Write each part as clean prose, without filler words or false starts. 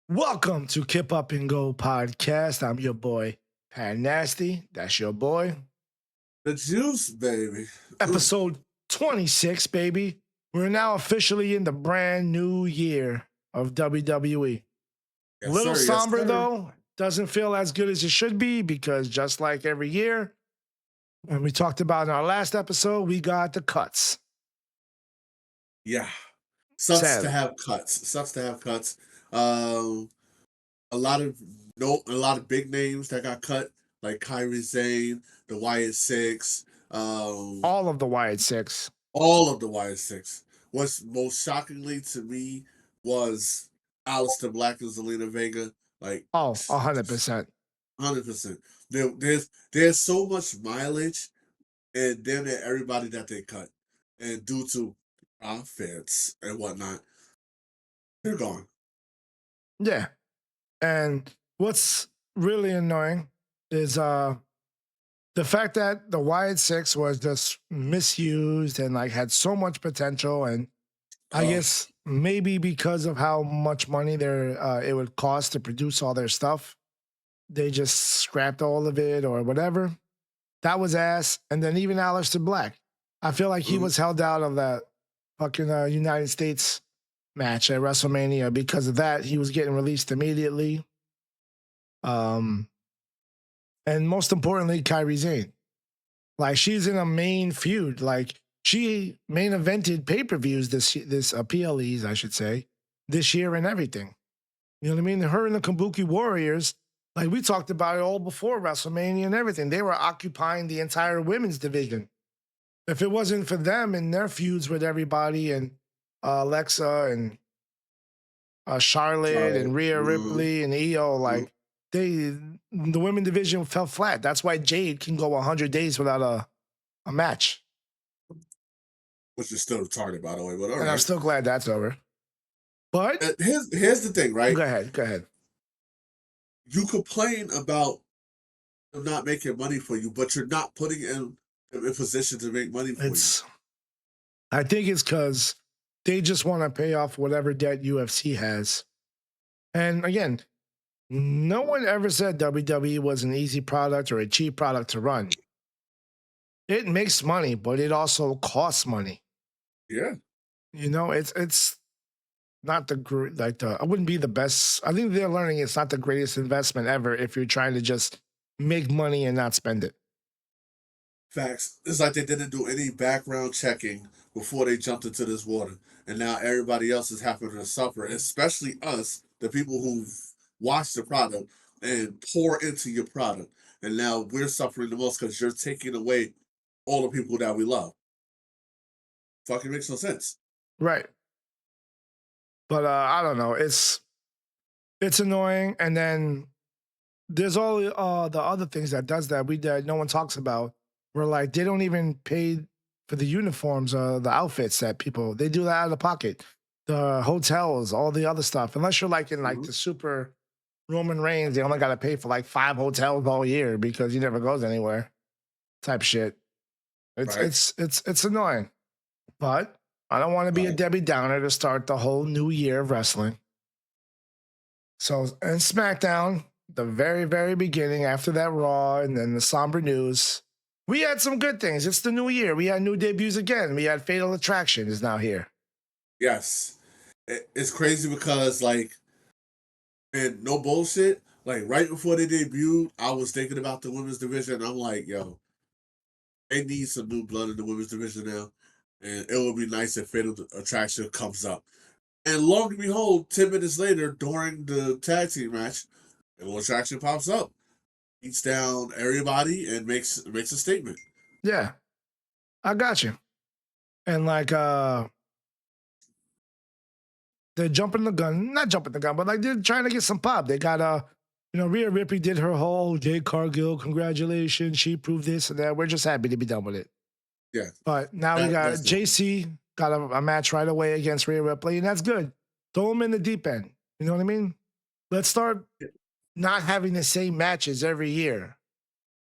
Welcome to Kip Up and Go Podcast. I'm your boy, Pat Nasty. That's your boy. The juice, baby. Ooh, Episode 26, baby. We're now officially in the brand new year of WWE. yes, Little sir. Yes, somber, sir. though. Doesn't feel as good as it should be because just like every year, and we talked about in our last episode, we got the cuts, Yeah. Sucks to sadly. have cuts. Sucks to have cuts. Um, a lot of a lot of big names that got cut, like Kyrie Zane, the Wyatt Six, All of the Wyatt Six. all of the Wyatt Six. What's most shockingly to me was Aleister Black and Zelina Vega. Like Oh, 100%. 100%. There's so much mileage and damn near everybody that they cut. And due to profits and whatnot, they're gone. Yeah. And what's really annoying is the fact that the Wyatt Six was just misused and like had so much potential, and I Oh, guess maybe because of how much money it would cost to produce all their stuff, they just scrapped all of it or whatever. That was ass. And then even Aleister Black, I feel like he mhm. was held out of that fucking United States match at WrestleMania because of that. He was getting released immediately. Um, and most importantly, Kyrie Zane. Like she's in a main feud. Like she main evented pay per views this PLEs I should say this year and everything. You know what I mean? Her and the Kabuki Warriors, like we talked about it all before WrestleMania and everything. They were occupying the entire women's division. If it wasn't for them and their feuds with everybody and Alexa and Charlotte Charlotte. and Rhea Mhm, Ripley and EO, mhm. like they the women division fell flat. That's why Jade can go 100 days without a match. Which is still retarded, by the way, but all And I'm right. still glad that's over. But Here's the thing, right? go ahead, go ahead. You complain about them not making money for you, but you're not putting them in position to make money for you. It's I think it's because they just want to pay off whatever debt UFC has. And again, no one ever said WWE was an easy product or a cheap product to run. It makes money, but it also costs money. Yeah. You know, it's not like the I wouldn't be the best. I think they're learning it's not the greatest investment ever if you're trying to just make money and not spend it. Facts. It's like they didn't do any background checking before they jumped into this water. And now everybody else is having to suffer, especially us, the people who've watched the product and pour into your product. And now we're suffering the most because you're taking away all the people that we love. Fucking makes no sense. Right. But I don't know. It's annoying. And then there's all the other things that does that no one talks about. Where like they don't even pay for the uniforms or the outfits that people they do that out of the pocket. The hotels, all the other stuff. Unless you're like in like Mhm. the super Roman Reigns, they only got to pay for like 5 hotels all year because he never goes anywhere. Type shit. It's Right? it's it's it's annoying, but I don't want to be a Right. Debbie Downer to start the whole new year of wrestling. So, and SmackDown, the very, very beginning after that Raw and then the somber news, we had some good things. It's the new year. We had new debuts again. We had Fatal Attraction is now here. Yes. It's crazy because, like, and no bullshit, like, right before they debuted, I was thinking about the women's division. I'm like, yo, they need some new blood in the women's division now. And it would be nice if Fatal Attraction comes up. And lo and behold, 10 minutes later, during the tag team match, Fatal Attraction pops up, beats down everybody, and makes a statement. Yeah, I got you. And like they're jumping the gun, not jumping the gun, but like they're trying to get some pop. They got Rhea Ripley did her whole Jade Cargill, congratulations. She proved this and that. We're just happy to be done with it. Yeah, But now we got that's it. JC got a match right away against Rhea Ripley, and that's good. Throw him in the deep end. You know what I mean? Let's start not having the same matches every year.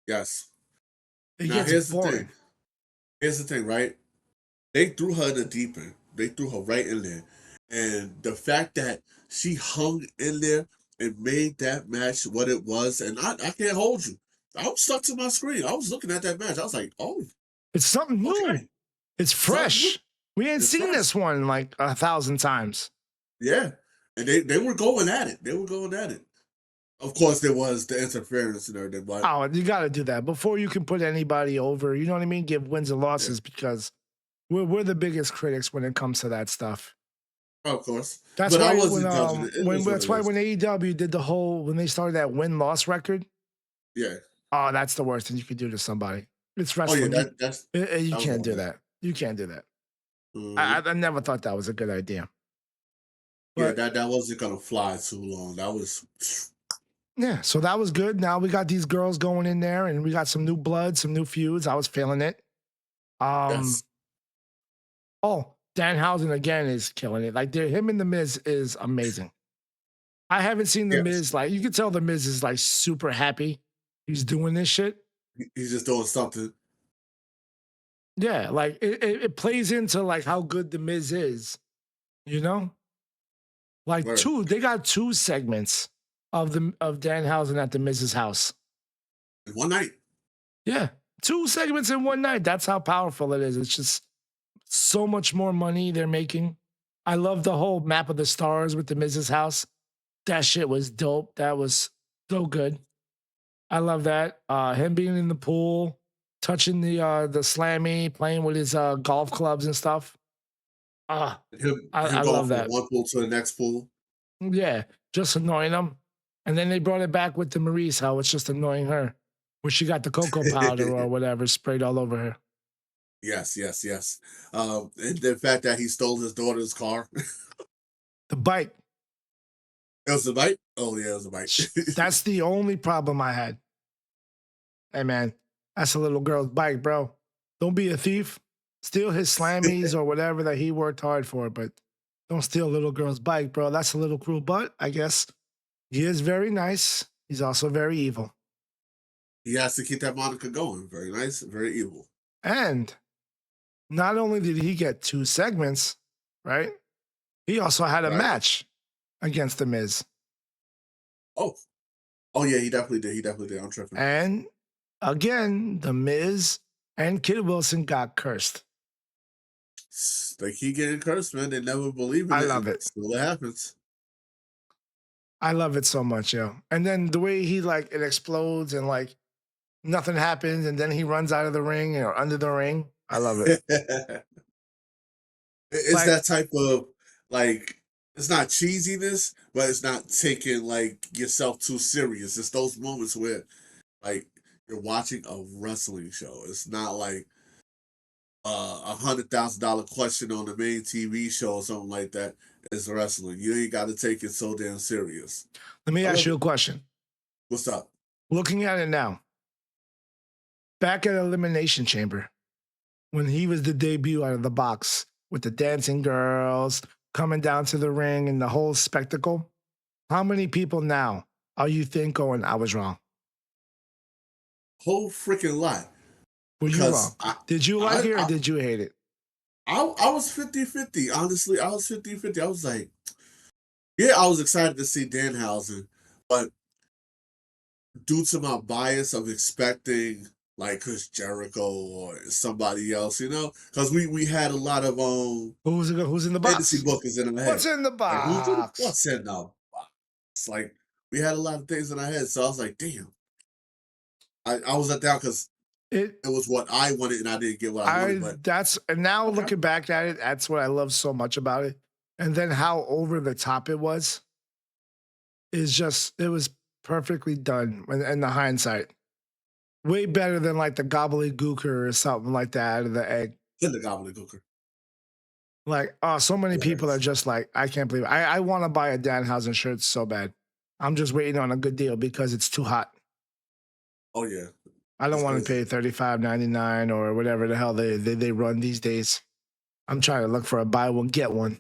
Yes. It Now, gets boring. Here's the thing, right? They threw her in the deep end. They threw her right in there. And the fact that she hung in there and made that match what it was, and I can't hold you. I was stuck to my screen. I was looking at that match. I was like, oh, It's something new. okay. It's Something new. fresh. We ain't It's seen fresh. this one like 1,000 times. Yeah. And they were going at it. They were going at it. Of course, there was the interference and everything, but Oh, you got to do that before you can put anybody over. You know what I mean? Give wins and yeah, losses because we're the biggest critics when it comes to that stuff. of course. That's But I why wasn't judging it. It is what that's it why is. when AEW did the whole when they started that win loss record, Yeah. oh, that's the worst thing you could do to somebody. It's Oh yeah, wrestling. You that was can't all do bad. that. You can't do that. Mhm. I never thought that was a good idea. Yeah, But that wasn't gonna fly too long. That was yeah, so that was good. Now we got these girls going in there, and we got some new blood, some new feuds. I was feeling it. Um, yes, oh, Danhausen again is killing it. Like him and the Miz is amazing. I haven't seen the yes. Miz like you can tell the Miz is like super happy he's doing this shit. He's just doing something. Yeah, like it plays into like how good the Miz is, you know? Like Word. they got two segments of Danhausen at the Miz's house. In one night. Yeah, two segments in one night. That's how powerful it is. It's just so much more money they're making. I love the whole map of the stars with the Miz's house. That shit was dope. That was so good. I love that. Him being in the pool, touching the slammy, playing with his golf clubs and stuff. Ah, Him I going love from that. one pool to the next pool. Yeah, just annoying them. And then they brought it back with the Maurice, how it's just annoying her, where she got the cocoa powder or whatever sprayed all over her. Yes, yes, yes. And the fact that he stole his daughter's car. The bike, It was a bite. Oh yeah, it was a bite. that's the only problem I had. Hey man, that's a little girl's bike, bro. Don't be a thief. Steal his slammies or whatever that he worked hard for, but don't steal a little girl's bike, bro. That's a little cruel, but I guess he is very nice. He's also very evil. He has to keep that moniker going. Very nice, very evil. And not only did he get two segments, right? He also had a Right? match against The Miz. Oh, oh yeah, he definitely did. He definitely did. I'm tripping. And again, The Miz and Kid Wilson got cursed. They keep getting cursed, man. They never believe in I it, love and it. still it happens. I love it so much, yo. And then the way he like it explodes and like nothing happens, and then he runs out of the ring or under the ring. I love it. It's Like that type of like it's not cheesiness, but it's not taking like yourself too serious. It's those moments where like you're watching a wrestling show. It's not like $100,000 question on the main TV show or something like that. It's wrestling. You ain't got to take it so damn serious. let me I ask love you it. a question. What's up? Looking at it now, back at Elimination Chamber, when he was the debut out of the box with the dancing girls coming down to the ring and the whole spectacle, how many people now are you think going, I was wrong? Whole freaking lot. Were you Because wrong? Did you like I, it or I, did you hate it? I was 50-50. Honestly, I was 50-50. I was like, yeah, I was excited to see Danhausen, but due to my bias of expecting like Chris Jericho or somebody else, because we had a lot of Who's in the fantasy box? bookings in our What's head. in the Like box? what's in the box? Like we had a lot of things in our head. So I was like, damn. I was let down because It it was what I wanted and I didn't get what I wanted, but and now okay. looking back at it, that's what I love so much about it. And then how over the top it was is just it was perfectly done in the hindsight. Way better than like the gobbledygooker or something like that out of the egg. In the gobbledygooker. Like, oh, so many people are Hilarious. just like, I can't believe it. I want to buy a Danhausen shirt so bad. I'm just waiting on a good deal because it's too hot. Oh yeah. I don't It's want to crazy. pay $35.99 or whatever the hell they run these days. I'm trying to look for a buy one, get one.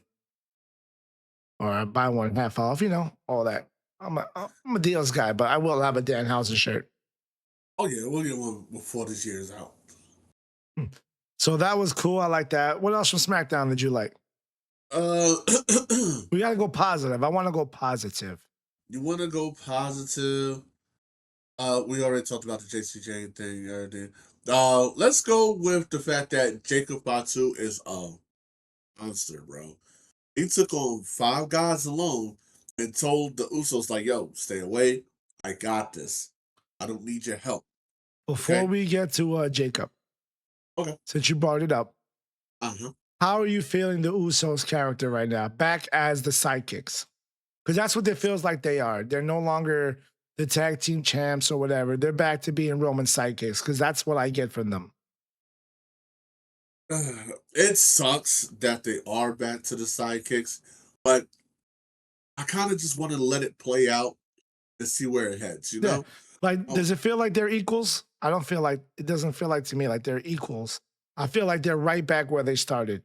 Or a buy one half off, all that. I'm a deals guy, but I will have a Danhausen shirt. Oh yeah, we'll get one before this year is out. So that was cool. I like that. What else from SmackDown did you like? Uh, We gotta go positive. I want to go positive. you want to go positive? We already talked about the JC Jane thing, everything. Let's go with the fact that Jacob Batu is a monster, bro. He took on 5 guys alone and told the Usos like, "Yo, stay away. I got this. I don't need your help." Before Okay. we get to Jacob, Okay. since you brought it up, Uh-huh. how are you feeling the Usos character right now? Back as the sidekicks. Because that's what it feels like they are. They're no longer the tag team champs or whatever. They're back to being Roman sidekicks because that's what I get from them. It sucks that they are back to the sidekicks, but I kind of just want to let it play out and see where it heads, you Yeah. know? Like, Oh, does it feel like they're equals? I don't feel like it doesn't feel like to me like they're equals. I feel like they're right back where they started.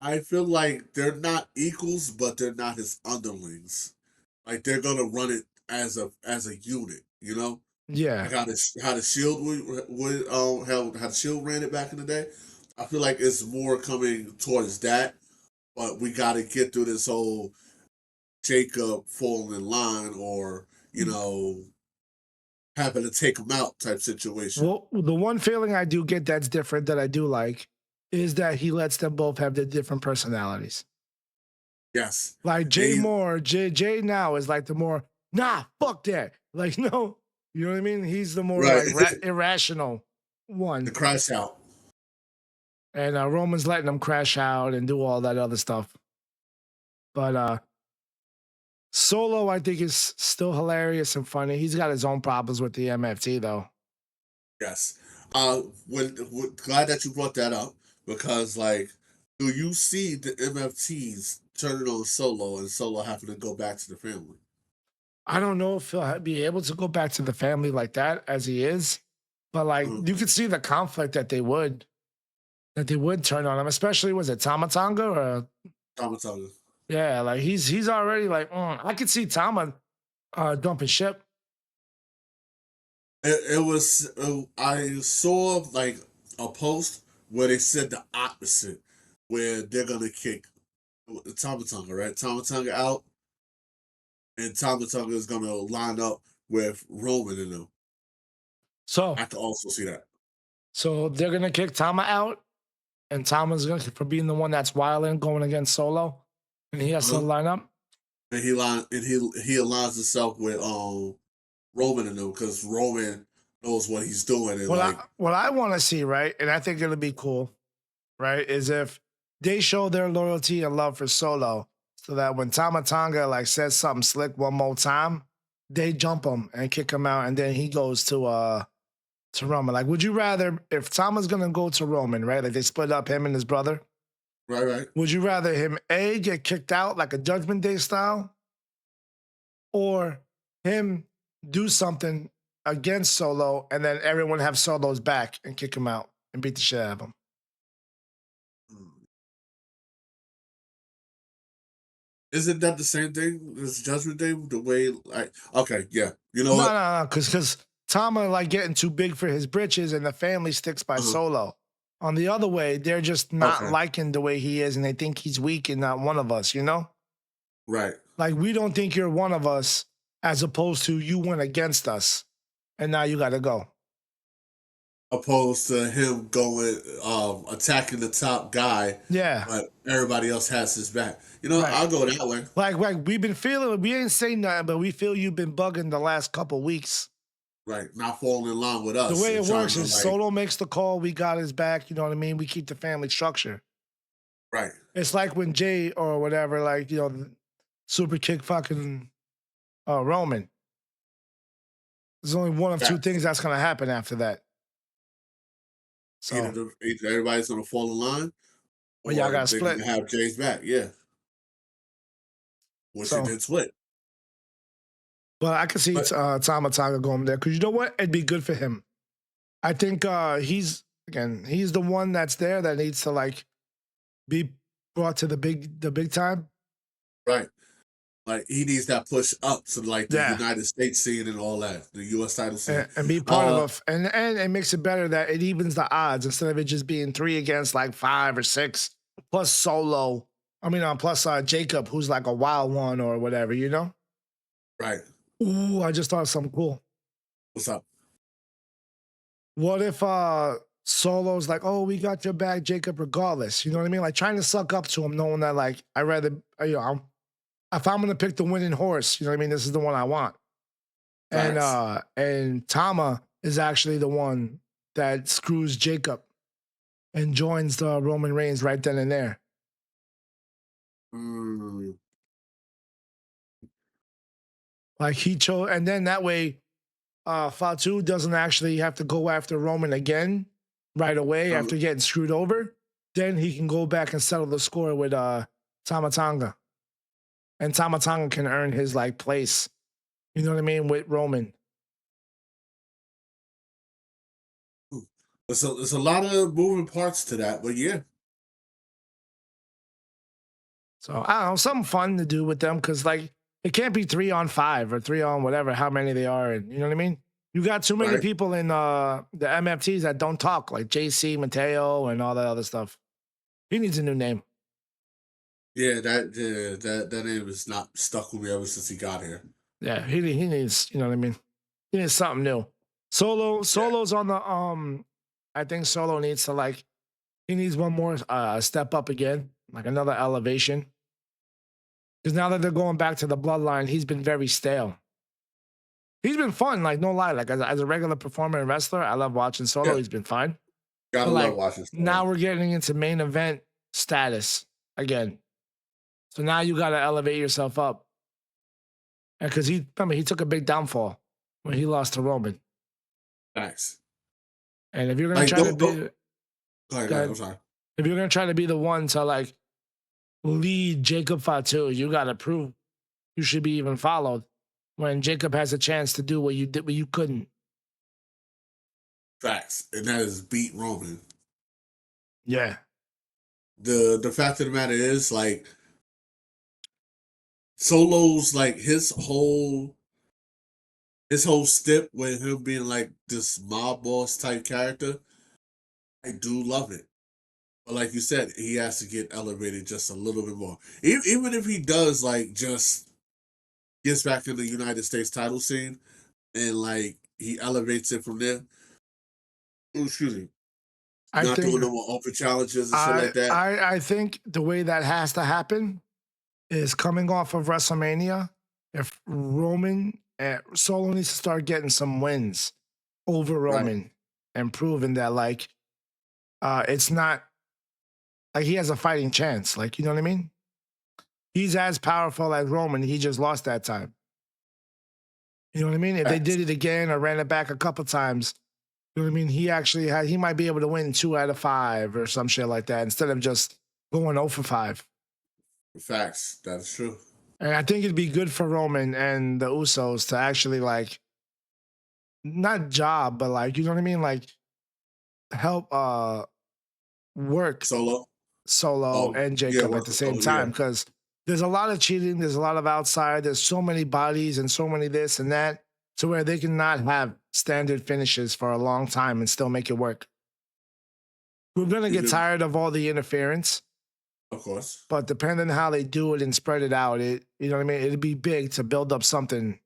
I feel like they're not equals, but they're not his underlings. Like they're gonna run it as a unit, you know? Yeah. Like how the Shield would how the Shield ran it back in the day. I feel like it's more coming towards that, but we got to get through this whole Jacob falling in line or having to take him out type situation. Well, the one feeling I do get that's different that I do like is that he lets them both have their different personalities. Yes, Like and Jay Moore, Jay now is like the more, nah, fuck that. Like, no, you know what I mean? He's the more right like irrational the one. crash out. And Roman's letting him crash out and do all that other stuff. But Solo, I think, is still hilarious and funny. He's got his own problems with the MFT, though. Yes, glad that you brought that up because like, do you see the MFTs turning on Solo and Solo having to go back to the family? I don't know if he'll be able to go back to the family like that as he is, but like Mhm. you could see the conflict that they would turn on him, especially was it Tamatonga or Tamatanga. yeah, like he's already like I could see Tama dumping ship. It was I saw like a post where they said the opposite, where they're gonna kick Tamatanga, right? Tamatanga out, and Tamatanga is gonna line up with Roman in them. So I can also see that. so they're gonna kick Tama out, and Tama's gonna for being the one that's wilding going against Solo, and he has to Uh-huh. line up. And he aligns himself with Roman in them because Roman knows what he's doing and like What I want to see, right, and I think it'll be cool, right, is if they show their loyalty and love for Solo, so that when Tamatonga like says something slick one more time, they jump him and kick him out, and then he goes to Roman. Like, would you rather if Tama's gonna go to Roman, right? Like they split up him and his brother. right. Would you rather him A get kicked out like a Judgment Day style, or him do something against Solo and then everyone have Solo's back and kick him out and beat the shit out of him? Mm. Isn't that the same thing as Judgment Day? The way like okay, yeah. You know No, what? no, no, because Tama like getting too big for his britches and the family sticks by Uh-huh. Solo. On the other way, they're just not Okay. liking the way he is and they think he's weak and not one of us, you know? Right. Like we don't think you're one of us as opposed to you went against us and now you gotta go. Opposed to him going attacking the top guy, Yeah, but everybody else has his back. You know, right. I'll go that way. Like we've been feeling, we ain't saying nothing, but we feel you've been bugging the last couple weeks. Right. Not falling in line with The us way and it trying works to is like Solo makes the call, we got his back, you know what I mean? We keep the family structure. right. It's like when Jay or whatever, like, super kick fucking Roman. There's only one of two Facts. things that's gonna happen after that. So, Either everybody's gonna fall in line but y'all or got they're gonna split. have Jay's back, yeah. Which it So, did split. but I could see But Tama Tonga going there because you know what? It'd be good for him. I think he's the one that's there that needs to like be brought to the big time. right. Like he needs that push up to like the Yeah. United States scene and all that, the US title scene. And be part of Uh and it makes it better that it evens the odds instead of it just being three against like five or six plus Solo. I mean, plus Jacob, who's like a wild one or whatever, you know? Right. Ooh, I just thought of something cool. What's up? What if Solo's like, oh, we got your back, Jacob, regardless? You know what I mean? Like trying to suck up to him, knowing that like I rather, if I'm gonna pick the winning horse, you know what I mean? This is the one I want. Facts. And Tama is actually the one that screws Jacob and joins the Roman Reigns right then and there. Mm, Like he chose, and then that way, Fatu doesn't actually have to go after Roman again right away um, after getting screwed over. Then he can go back and settle the score with Tamatanga, and Tamatanga can earn his like place. You know what I mean with Roman. there's a lot of moving parts to that, but yeah. So I don't know, something fun to do with them because like it can't be 3-on-5 or 3 on whatever, how many they are, and you know what I mean. You got too many Right. people in the MFTs that don't talk, like JC, Mateo, and all that other stuff. He needs a new name. That name is not stuck with me ever since he got here. Yeah, he needs, you know what I mean. He needs something new. Solo's on the I think Solo needs to like he needs one more step up again, like another elevation. Because now that they're going back to the bloodline, he's been very stale. He's been fun, like no lie. Like as a regular performer and wrestler, I love watching Solo. Yeah, He's been fine. gotta But love like watching now Solo. we're getting into main event status again. So now you gotta elevate yourself up. And because he remember he took a big downfall when he lost to Roman. Facts. And if you're gonna Like try to don't be go ahead, I'm God, sorry. if you're gonna try to be the one to like lead Jacob Fatu, you gotta prove you should be even followed when Jacob has a chance to do what you did, what you couldn't. Facts. And that is beat Roman. Yeah. The fact of the matter is, like, Solo's like his whole step with him being like this mob boss type character, I do love it. But like you said, he has to get elevated just a little bit more. Even if he does like just gets back in the United States title scene and like he elevates it from there. Oh, excuse me. I Not think doing no more open challenges and shit like that. I think the way that has to happen is coming off of WrestleMania. If Roman Solo needs to start getting some wins over Right. Roman and proving that like it's not like he has a fighting chance. Like you know what I mean? He's as powerful as Roman. He just lost that time. You know what I mean? If they Facts. did it again or ran it back a couple times, you know what I mean? He might be able to win 2 out of 5 or some shit like that instead of just going 0 for 5. Facts. That's true. And I think it'd be good for Roman and the Usos to actually like not job, but like you know what I mean? Like help work Solo. Solo Oh and yeah, Jacob at work. the same Oh yeah. time because there's a lot of cheating, there's a lot of outside, there's so many bodies and so many this and that to where they cannot have standard finishes for a long time and still make it work. We're gonna get Even tired of all the interference, of course. but depending on how they do it and spread it out, it you know what I mean, it'd be big to build up something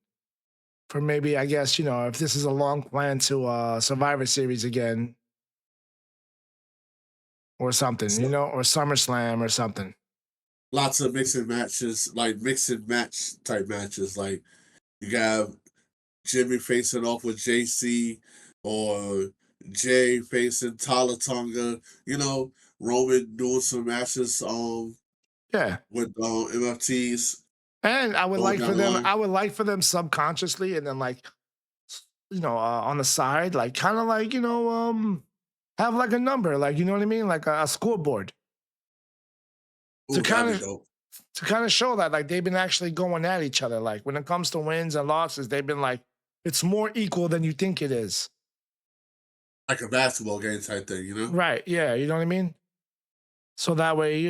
for maybe I guess, if this is a long plan to Survivor Series again or something, So, or SummerSlam or something. lots of mixing matches, like mixing match type matches. Like you got Jimmy facing off with JC or Jay facing Tala Tonga. Roman doing some matches Yeah. with MFTs And going down the line. I would like for them subconsciously and then like on the side, like kind of like, have like a number, like you know what I mean? Like a scoreboard to Ooh, that'd kind be of dope. show that like they've been actually going at each other. Like when it comes to wins and losses, they've been like, it's more equal than you think it is. Like a basketball game type thing. Right. Yeah. You know what I mean? So that way,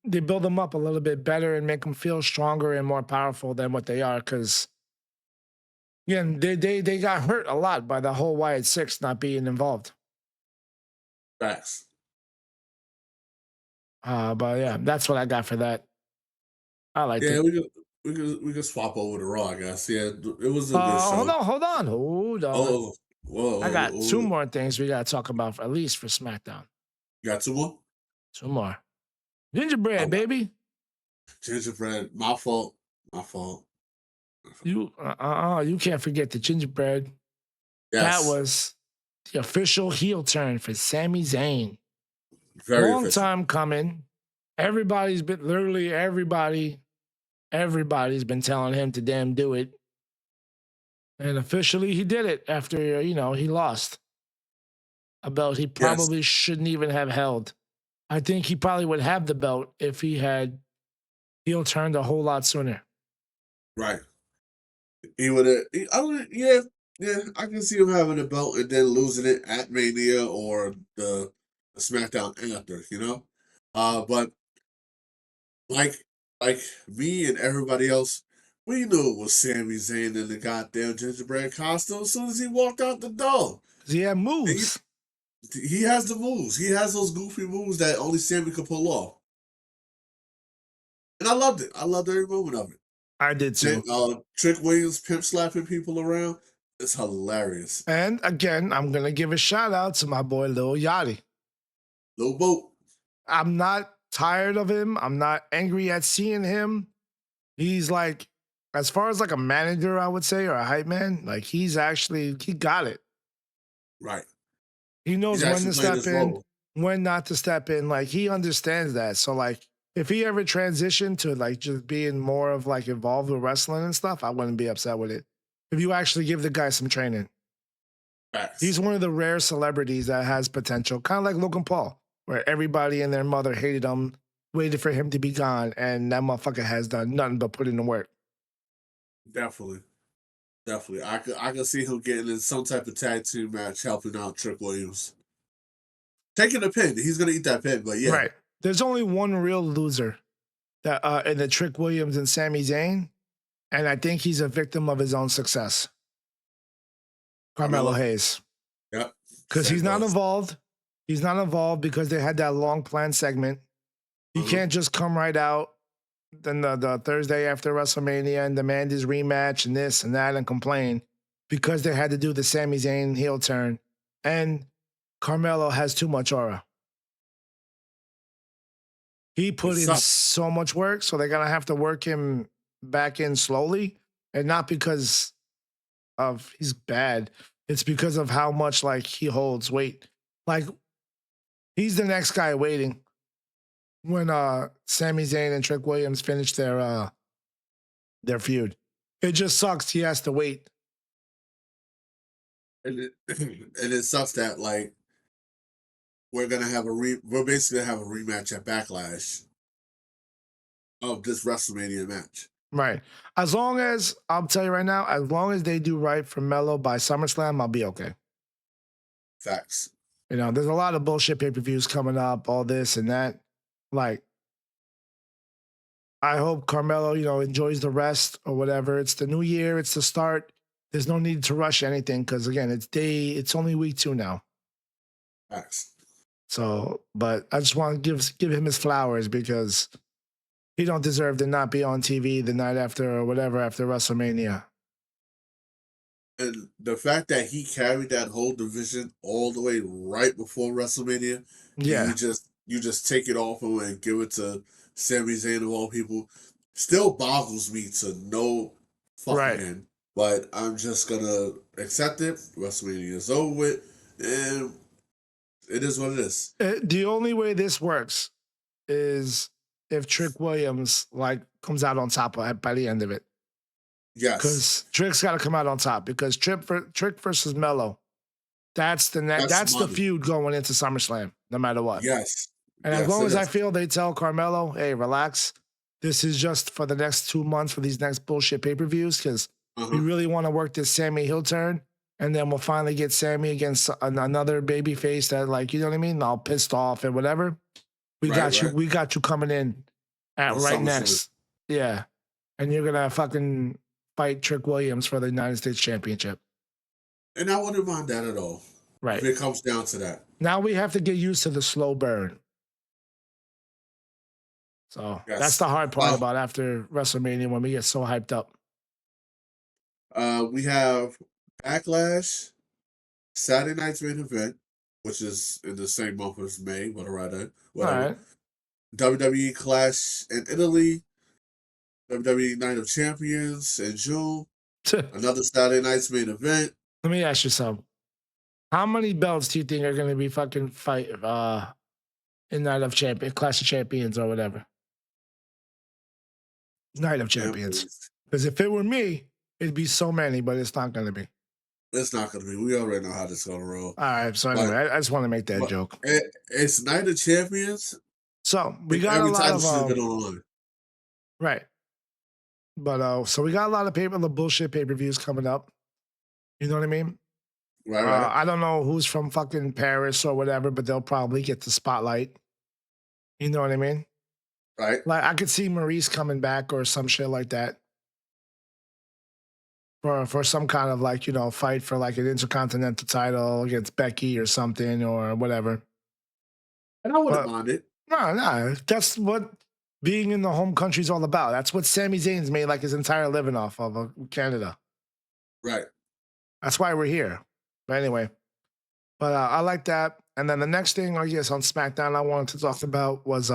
they build them up a little bit better and make them feel stronger and more powerful than what they are. Cause again, they got hurt a lot by the whole Wyatt Six not being involved. Facts. But yeah, that's what I got for that. I liked Yeah, it. we could swap over to Raw, I guess. Yeah, it was a good Hold show. on, hold on, hold on. Oh, whoa, I got two oh, more things we gotta talk about, at least for SmackDown. got two more? Two more. Gingerbread, All right. baby. Gingerbread, my fault. My fault. My fault. You can't forget the gingerbread. That Yes, was the official heel turn for Sami Zayn. very Long official. time coming. Everybody's been literally everybody's been telling him to damn do it. And officially he did it after, he lost a belt he Yes, probably shouldn't even have held. I think he probably would have the belt if he had heel turned a whole lot sooner. right. He would have. I don't. Yeah, yeah. I can see him having a belt and then losing it at Mania or the SmackDown after. But like like me and everybody else, we knew it was Sami Zayn in the goddamn gingerbread costume as soon as he walked out the door. Because he had He, moves. he has the moves. He has those goofy moves that only Sammy could pull off. And I loved it. I loved every moment of it. I did too. Trick Williams pimp slapping people around. It's hilarious. And again, I'm gonna give a shout out to my boy Lil Yachty. Little boat. I'm not tired of him. I'm not angry at seeing him. He's like, as far as like a manager, I would say, or a hype man, like he got it. Right. He He's knows when actually to playing step his in, role. when not to step in. Like he understands that. So like if he ever transitioned to like just being more of like involved with wrestling and stuff, I wouldn't be upset with it. If you actually give the guy some training. Facts. He's one of the rare celebrities that has potential, kind of like Logan Paul, where everybody and their mother hated him, waited for him to be gone, and that motherfucker has done nothing but put in the work. Definitely. Definitely. I could see him getting in some type of tag team match helping out Trick Williams. Taking a pin. He's gonna eat that pin, but yeah. Right. There's only one real loser that in the Trick Williams and Sami Zayn, and I think he's a victim of his own success. Carmelo Carmelo. Hayes. Yep. Because he's Same not thoughts. involved. He's not involved because they had that long planned segment. He Uh-huh. can't just come right out then the Thursday after WrestleMania and demand his rematch and this and that and complain because they had to do the Sami Zayn heel turn. And Carmelo has too much aura. He It put in sucks. so much work, so they're gonna have to work him back in slowly, and not because of he's bad. It's because of how much like he holds weight. Like he's the next guy waiting when Sami Zayn and Trick Williams finish their feud. It just sucks he has to wait. And it sucks that like we're basically gonna have a rematch at Backlash of this WrestleMania match. Right. As long as I'll tell you right now, as long as they do right for Mello by SummerSlam, I'll be okay. Facts. There's a lot of bullshit pay-per-views coming up, all this and that. Like, I hope Carmelo, enjoys the rest or whatever. It's the new year, it's the start. There's no need to rush anything because again, it's only week 2 now. Facts. So, but I just want to give him his flowers because he don't deserve to not be on TV the night after or whatever after WrestleMania. And the fact that he carried that whole division all the way right before WrestleMania, and Yeah, you just take it off him and give it to Sami Zayn of all people, still boggles me to no fucking right. end. But I'm just gonna accept it. WrestleMania is over with, and it is what it is. The only way this works is if Trick Williams like comes out on top by the end of it. Yes, Because Trick's got to come out on top because Trick versus Mello. That's that's that's the money. feud going into SummerSlam, no matter what. Yes, And as yes, long it as I is. feel they tell Carmelo, hey, relax. This is just for the next 2 months for these next bullshit pay-per-views because we Uh-huh. really want to work this Sammy heel turn. And then we'll finally get Sammy against another baby face that, like, you know what I mean? All pissed off and whatever. We Right, got you. right. We got you coming in at On right SummerSlam. next. Yeah. And you're going to fucking fight Trick Williams for the United States Championship. And I wouldn't mind that at all. If Right. it comes down to that. Now we have to get used to the slow burn. So that's Yes. the hard part about after WrestleMania when we get so hyped up. We have Backlash, Saturday night's main event, which is in the same month as May, but alright, All whatever. right. WWE Clash in Italy, WWE Night of Champions in June, Let another Saturday night's main event. me ask you something. How many belts do you think are going to be fucking fight in Night of Champions, Clash of Champions or whatever? Night of Man, Champions. please. Because if it were me, it'd be so many, but it's not going to be. It's not going to be. We already know how this is going to roll. All right. So But, anyway, I just want to make that but joke. it's Night of Champions. So we got a Every lot time of this has been on the line. right. But so we got a lot of the bullshit pay-per-views coming up. You know what I mean? Right, right. I don't know who's from fucking Paris or whatever, but they'll probably get the spotlight. You know what I mean? Right. Like I could see Maurice coming back or some shit like that. For some kind of like, fight for like an intercontinental title against Becky or something or whatever. And I wouldn't But mind it. no, that's what being in the home country's all about. That's what Sami Zayn's made like his entire living off of Canada. Right. That's why we're here. But anyway, I like that. And then the next thing, I guess, on SmackDown I wanted to talk about was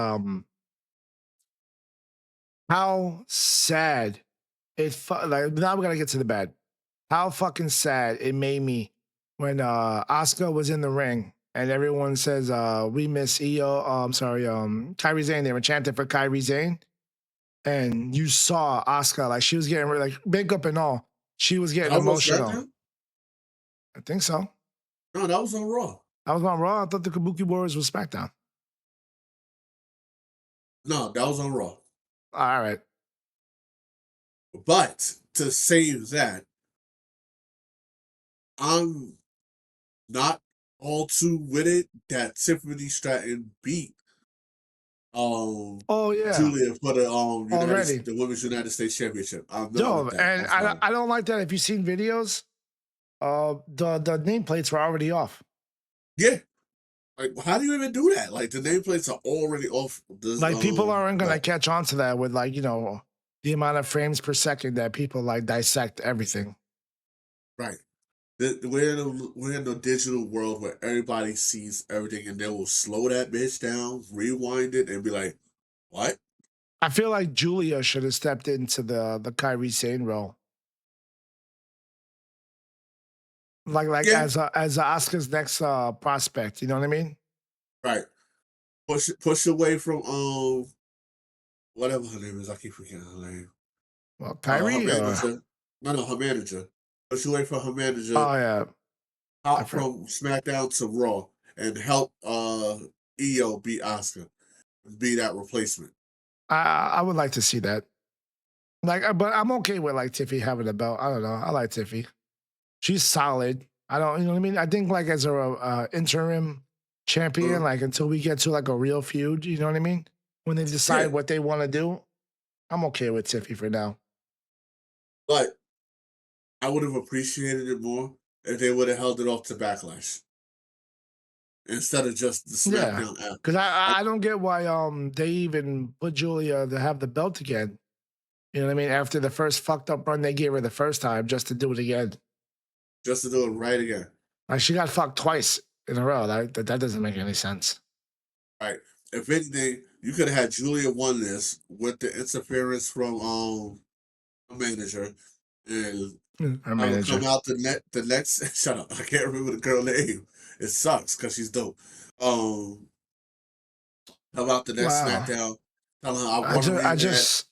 how sad like now we gotta get to the bad. How fucking sad it made me when Asuka was in the ring and everyone says we miss Kyrie Zane. They were chanting for Kyrie Zane. And you saw Asuka, like she was getting like makeup and all. She was getting That was on emotional. SmackDown? I think so. No, that was on Raw. I was on Raw. I thought the Kabuki Warriors was SmackDown. No, that was on Raw. All right. But to save that, I'm not all too with it that Tiffany Stratton beat Oh yeah. Julia for the Already. the Women's United States Championship. I'm not Yo, with that. and I don't like that. If you've seen videos, the nameplates were already off. Yeah. Like, how do you even do that? Like, the nameplates are already off. Like, people aren't going to catch on to that with, like, the amount of frames per second that people, like, dissect everything. Right. We're in the digital world where everybody sees everything, and they will slow that bitch down, rewind it, and be like, what? I feel like Julia should have stepped into the Kyrie Sane role. Like Yeah. as Oscar's next prospect, you know what I mean? Right. Push away from whatever her name is. I keep forgetting her name. Well, Her Kyrie or manager. No, her manager. Push away from her manager oh yeah, out from SmackDown to Raw and help EO beat Oscar. Be that replacement. I would like to see that. Like, but I'm okay with like Tiffy having a belt. I don't know. I like Tiffy. She's solid. I don't, you know what I mean? I think like as a interim champion, like until we get to like a real feud, you know what I mean? When they decide what they want to do, I'm okay with Tiffy for now. But I would have appreciated it more if they would have held it off to Backlash instead of just the SmackDown app. Because I don't get why they even put Julia to have the belt again. You know what I mean? After the first fucked up run they gave her the first time, just to do it again. Just to do it right again. Like she got fucked twice in a row. That doesn't make any sense. Right. If anything, you could have had Julia won this with the interference from a manager and her manager come out the next shut up. I can't remember the girl name. It sucks because she's dope. Come out the next SmackDown. Tell her I want to rematch.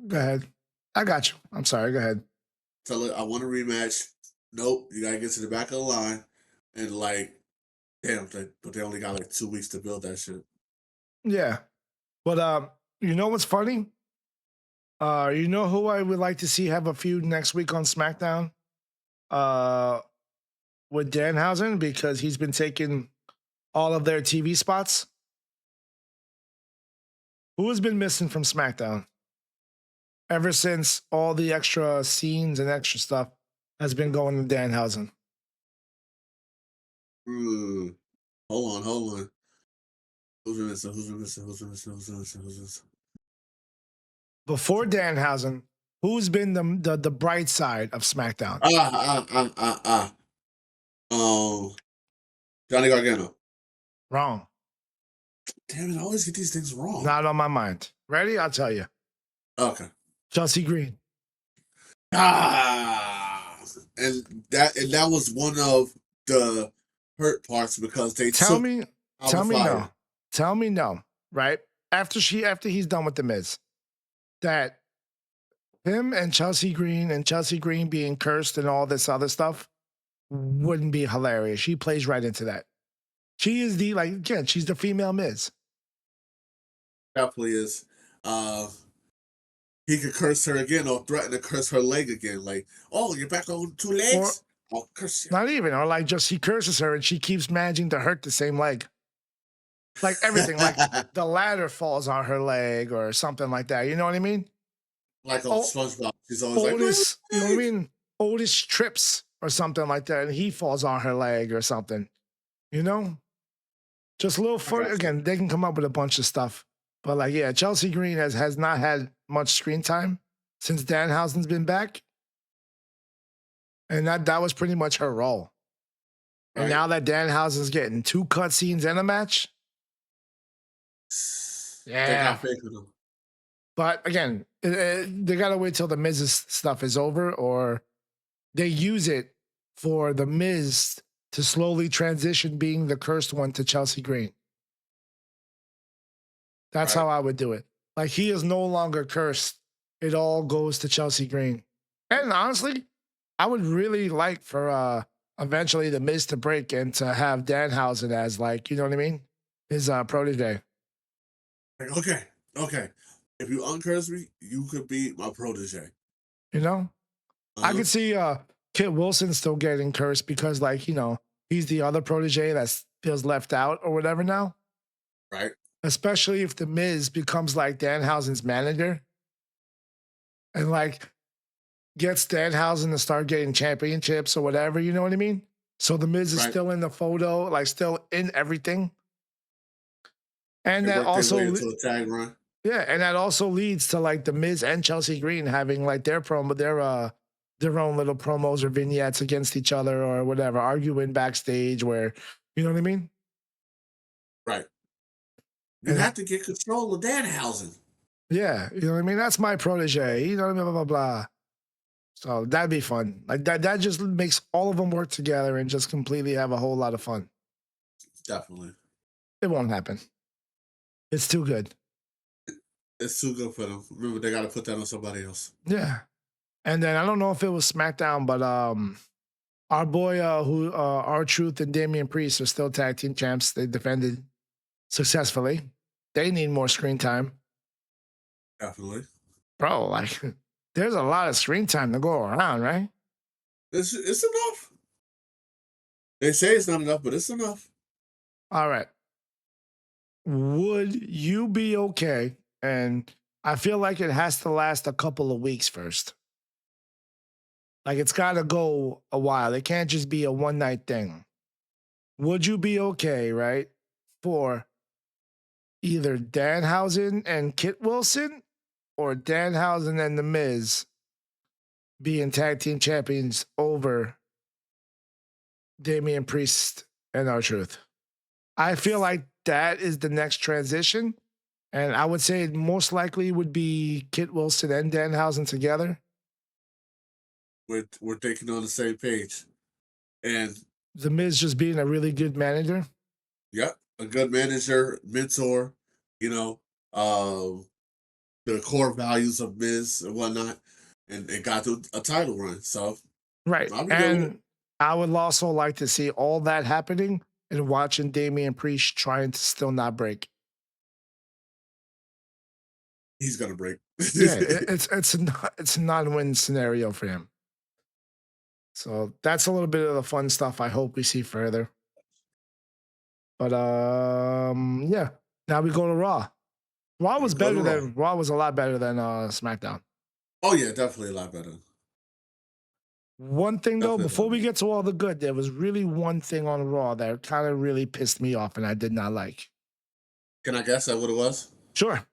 Go ahead. I got you. I'm sorry. Go ahead. Tell her I want a rematch. Nope, you gotta get to the back of the line, and like, damn, but they only got like 2 weeks to build that shit. Yeah, but you know what's funny? You know who I would like to see have a feud next week on SmackDown? With Danhausen, because he's been taking all of their TV spots. Who has been missing from SmackDown ever since all the extra scenes and extra stuff has been going to Danhausen? Hold on. Who's missing? before Danhausen, who's been the bright side of SmackDown? Um, Johnny Gargano. Wrong. Damn it! I always get these things wrong. Not on my mind. Ready? I'll tell you. Okay. Chelsea Green. And that was one of the hurt parts because they Tell took me fire. no. Tell me no. Right after he's done with the Miz, that him and Chelsea Green being cursed and all this other stuff wouldn't be hilarious. She plays right into that. She is she's the female Miz. Definitely is. He could curse her again or threaten to curse her leg again. Like, oh, you're back on 2 legs? I'll curse you. Not even, or like just he curses her and she keeps managing to hurt the same leg. Like everything, like the ladder falls on her leg or something like that. You know what I mean? Like on SpongeBob. She's always Otis, you know what I mean? Otis trips or something like that, and he falls on her leg or something. You know? Just a little fun. Again, they can come up with a bunch of stuff. But like, yeah, Chelsea Green has not had much screen time since Danhausen's been back. And that was pretty much her role. Right. And now that Danhausen's getting 2 cutscenes and a match. Yeah. But again, they got to wait till the Miz's stuff is over, or they use it for the Miz to slowly transition being the cursed one to Chelsea Green. That's how I would do it. Like, he is no longer cursed. It all goes to Chelsea Green. And honestly, I would really like for eventually the Miz to break and to have Danhausen as, like, you know what I mean? His protege. Like, okay. If you uncurse me, you could be my protege. You know? I could see Kit Wilson still getting cursed because, like, you know, he's the other protege that feels left out or whatever now. Right. Especially if the Miz becomes like Danhausen's manager and like gets Danhausen to start getting championships or whatever, you know what I mean? So the Miz is still in the photo, like still in everything. And that also yeah, and that also leads to like the Miz and Chelsea Green having like their own little promos or vignettes against each other or whatever, arguing backstage where, you know what I mean? Right. You have to get control of Danhausen. Yeah, you know what I mean? That's my protege, you know what I mean? Blah, blah, blah. So that'd be fun. Like that just makes all of them work together and just completely have a whole lot of fun. Definitely. It won't happen. It's too good. It's too good for them. Remember, they got to put that on somebody else. Yeah. And then I don't know if it was SmackDown, but our boy R-Truth and Damian Priest are still tag team champs. They defended successfully. They need more screen time. Definitely. Bro, like, there's a lot of screen time to go around, right? It's enough. They say it's not enough, but it's enough. All right. Would you be okay? And I feel like it has to last a couple of weeks first. Like, it's got to go a while. It can't just be a one-night thing. Would you be okay, right, for either Danhausen and Kit Wilson or Danhausen and The Miz being tag team champions over Damian Priest and R-Truth? I feel like that is the next transition. And I would say it most likely would be Kit Wilson and Danhausen together. We're thinking on the same page. And The Miz just being a really good manager. Yep. A good manager, mentor, you know, the core values of Miz and whatnot. And it got to a title run. So right. And I would also like to see all that happening and watching Damian Priest trying to still not break. He's gonna break. Yeah, it's a non-win scenario for him. So that's a little bit of the fun stuff I hope we see further. But yeah. Now we go to Raw. Raw was a lot better than SmackDown. Oh yeah, definitely a lot better. One thing though, before we get to all the good, there was really one thing on Raw that kind of really pissed me off and I did not like. Can I guess at what it was? Sure.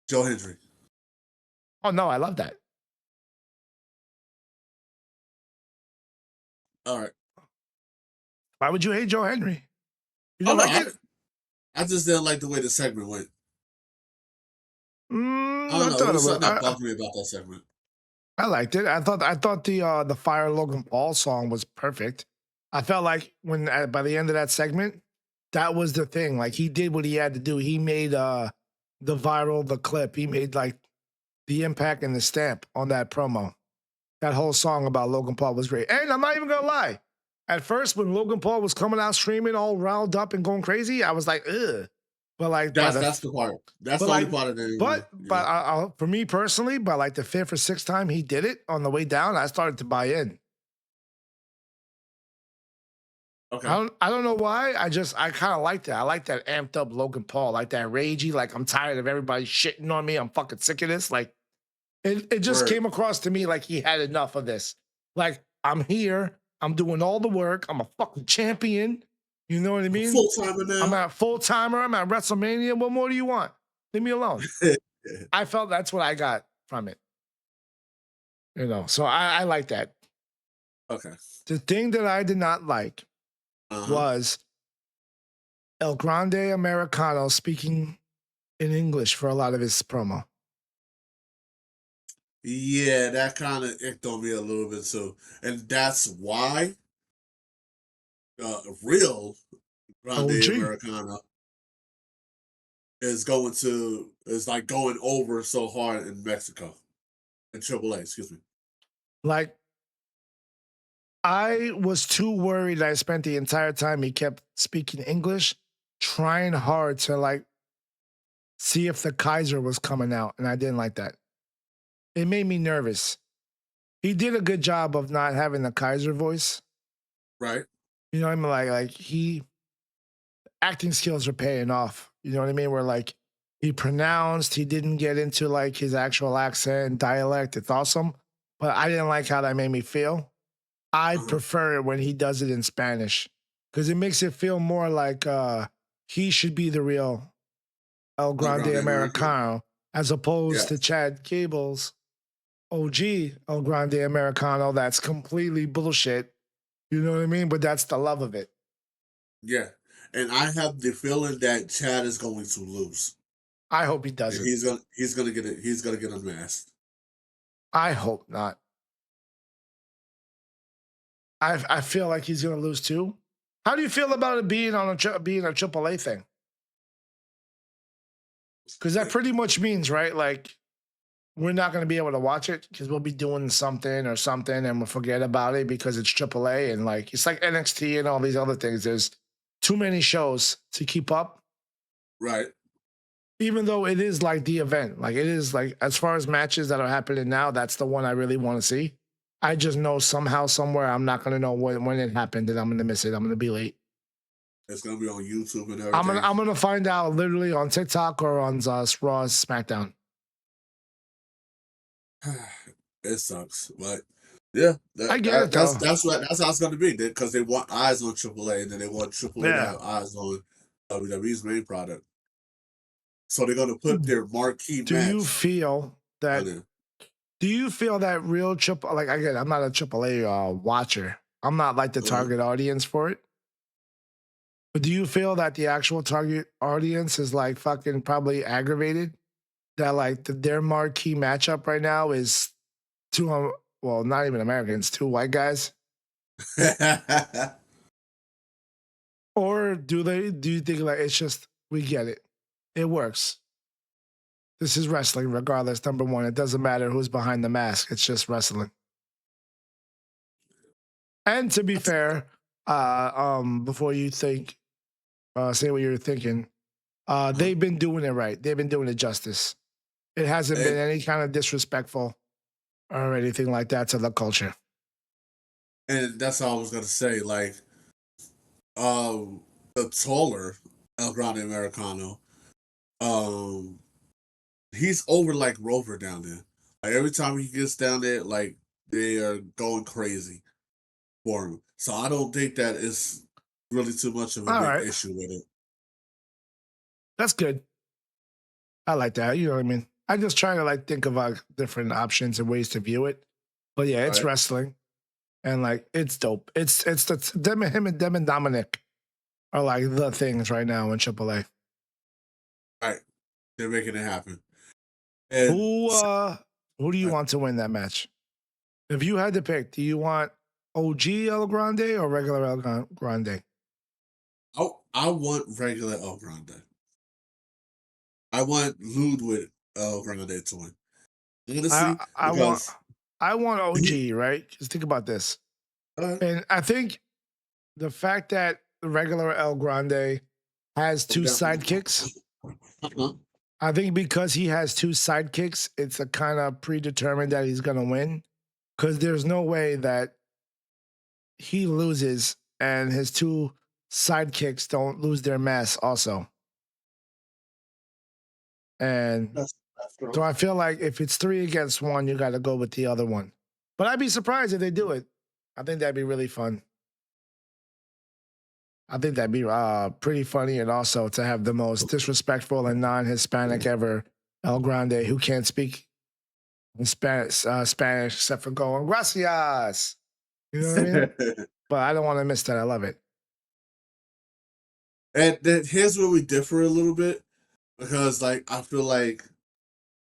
Joe Hendry. Oh no, I love that. All right. Why would you hate Joe Henry? You Oh didn't no, like it? I just didn't like the way the segment went. I don't I know. It thought it was was. something that bugged me about that segment. I liked it. I thought the Fire Logan Paul song was perfect. I felt like when by the end of that segment, that was the thing. Like he did what he had to do. He made the clip. He made like the impact and the stamp on that promo. That whole song about Logan Paul was great. And I'm not even gonna lie. At first, when Logan Paul was coming out screaming all riled up and going crazy, I was like, ugh. But like by That's the part. That's but the only like part of the but for me personally, by like the fifth or sixth time he did it on the way down, I started to buy in. Okay. I don't know why. I kind of like that. I like that amped up Logan Paul, like that ragey, like I'm tired of everybody shitting on me. I'm fucking sick of this. Like it just Right. came across to me like he had enough of this. Like I'm here, I'm doing all the work. I'm a fucking champion. You know what I mean? Full timer I'm now. at full timer. I'm at WrestleMania. What more do you want? Leave me alone. I felt that's what I got from it. So I like that. Okay. The thing that I did not like Uh-huh. was El Grande Americano speaking in English for a lot of his promo. Yeah, that kind of icked on me a little bit too. And that's why real Grande OG. Americana is like going over so hard in Mexico. In AAA, excuse me. Like, I was too worried. I spent the entire time he kept speaking English, trying hard to like see if the Kaiser was coming out. And I didn't like that. It made me nervous. He did a good job of not having the Kaiser voice. Right. You know what I mean? Like he acting skills are paying off. You know what I mean? Where like he pronounced, he didn't get into like his actual accent and dialect. It's awesome. But I didn't like how that made me feel. I Uh-huh. prefer it when he does it in Spanish because it makes it feel more like he should be the real El El Grande Grande Americana. Americano as opposed to Yes. Chad Gable's OG El Grande Americano. That's completely bullshit. You know what I mean? But that's the love of it. Yeah. And I have the feeling that Chad is going to lose. I hope he And doesn't. he's gonna get unmasked. I hope not. I feel like he's gonna lose too. How do you feel about it being on being a AAA thing? Because that pretty much means, right? Like we're not going to be able to watch it because we'll be doing something and we'll forget about it because it's AAA and like it's like NXT and all these other things. There's too many shows to keep up. Right. Even though it is like the event, like it is like as far as matches that are happening now, that's the one I really want to see. I just know somehow, somewhere, I'm not going to know when it happened and I'm going to miss it. I'm going to be late. It's gonna be on YouTube and I'm gonna everything. I'm gonna find out literally on TikTok or on Raw Smackdown. It sucks, but yeah, I get it though. that's how it's gonna be because they want eyes on AAA and then they want AAA to Yeah. have eyes on WWE's main product. So they're gonna put their marquee Do you match feel on that? there. Do you feel that real triple? Like again, I'm not a AAA watcher. I'm not like the Uh-huh. target audience for it. But do you feel that the actual target audience is like fucking probably aggravated that like their marquee matchup right now is two well, not even Americans, two white guys? Or do you think like it's just we get it. It works. This is wrestling regardless. Number one, it doesn't matter who's behind the mask. It's just wrestling. And to be fair, before you think say what you're thinking, Uh-huh. they've been doing it right. They've been doing it justice. It hasn't been and any kind of disrespectful or anything like that to the culture. and that's all I was gonna say. Like, the taller El Grande Americano, um, he's over like Rover down there. Like every time he gets down there, like they are going crazy for him. So I don't think that is really too much of a All big right, issue with it. that's good. I like that. You know what I mean? I just try to like think of different options and ways to view it. But yeah, it's Right, wrestling and like it's dope. It's the them and him and them and Dominic are like the things right now in AAA. right. They're making it happen. And Who uh who do you want to win that match? If you had to pick, do you want OG El Grande or regular Grande? I want regular El Grande. I want Ludwig El Grande to win. I Honestly, I want because I want he, OG, right? Just think about this. uh, And I think the fact that the regular El Grande has from two down, sidekicks, uh-huh. I think because he has two sidekicks, it's a kind of predetermined that he's going to win. Because there's no way that he loses and his two sidekicks don't lose their mass also. And That's so true. I feel like if it's 3 against 1, you got to go with the other one. But I'd be surprised if they do it. I think that'd be really fun. I think that'd be pretty funny, and also to have the most disrespectful and non-Hispanic ever El Grande, who can't speak in Spanish except for going gracias. You know what I mean? But I don't want to miss that. I love it. And then here's where we differ a little bit because, like, I feel like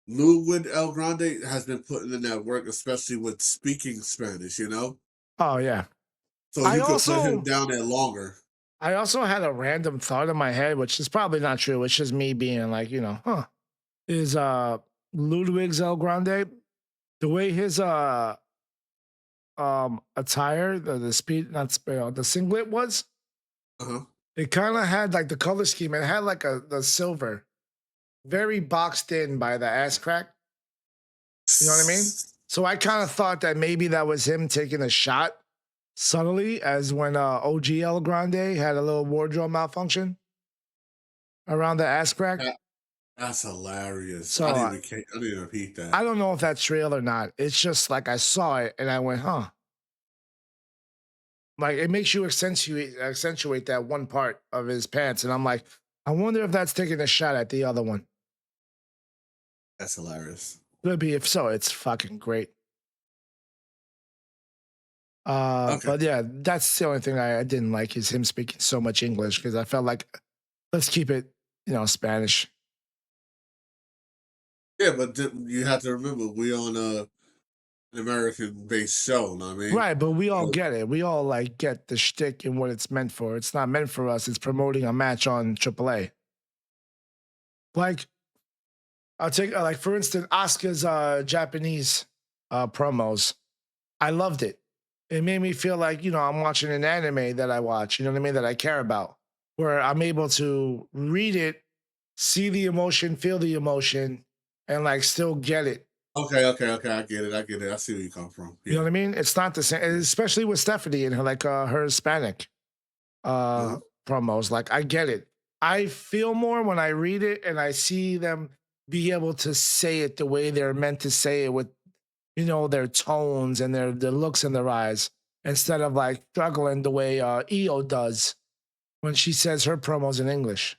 Ludwig El Grande has been putting in that work, especially with speaking Spanish. Oh yeah. So I you could put him also down there longer. I also had a random thought in my head, which is probably not true. It's just me being like, huh? Is Ludwig's El Grande the way his attire, the speed, not the singlet was? Uh-huh. It kind of had like the color scheme. It had like the silver, very boxed in by the ass crack. You know what I mean? So I kind of thought that maybe that was him taking a shot subtly, as when OGL Grande had a little wardrobe malfunction around the ass crack. That, that's hilarious. So I didn't even peep I that. don't know if that's real or not. It's just like I saw it and I went, huh. Like it makes you accentuate that one part of his pants, and I'm like, I wonder if that's taking a shot at the other one. That's hilarious. Could be. If so, it's fucking great. Okay. But yeah, that's the only thing I didn't like is him speaking so much English, because I felt like let's keep it, Spanish. Yeah, but you have to remember we on an American based show, know what I mean? Right, but we all So, get it. We all like get the shtick and what it's meant for. It's not meant for us. It's promoting a match on AAA. Like I'll take like for instance, Asuka's Japanese promos. I loved it. It made me feel like, I'm watching an anime that I watch, you know what I mean, that I care about, where I'm able to read it, see the emotion, feel the emotion, and like still get it. okay, I get it. I get it. I see where you come from. You know Yeah. what I mean? It's not the same, especially with Stephanie and her Hispanic uh Uh-huh. promos. Like I get it. I feel more when I read it and I see them be able to say it the way they're meant to say it, with their tones and their looks in their eyes, instead of like struggling the way EO does when she says her promos in English,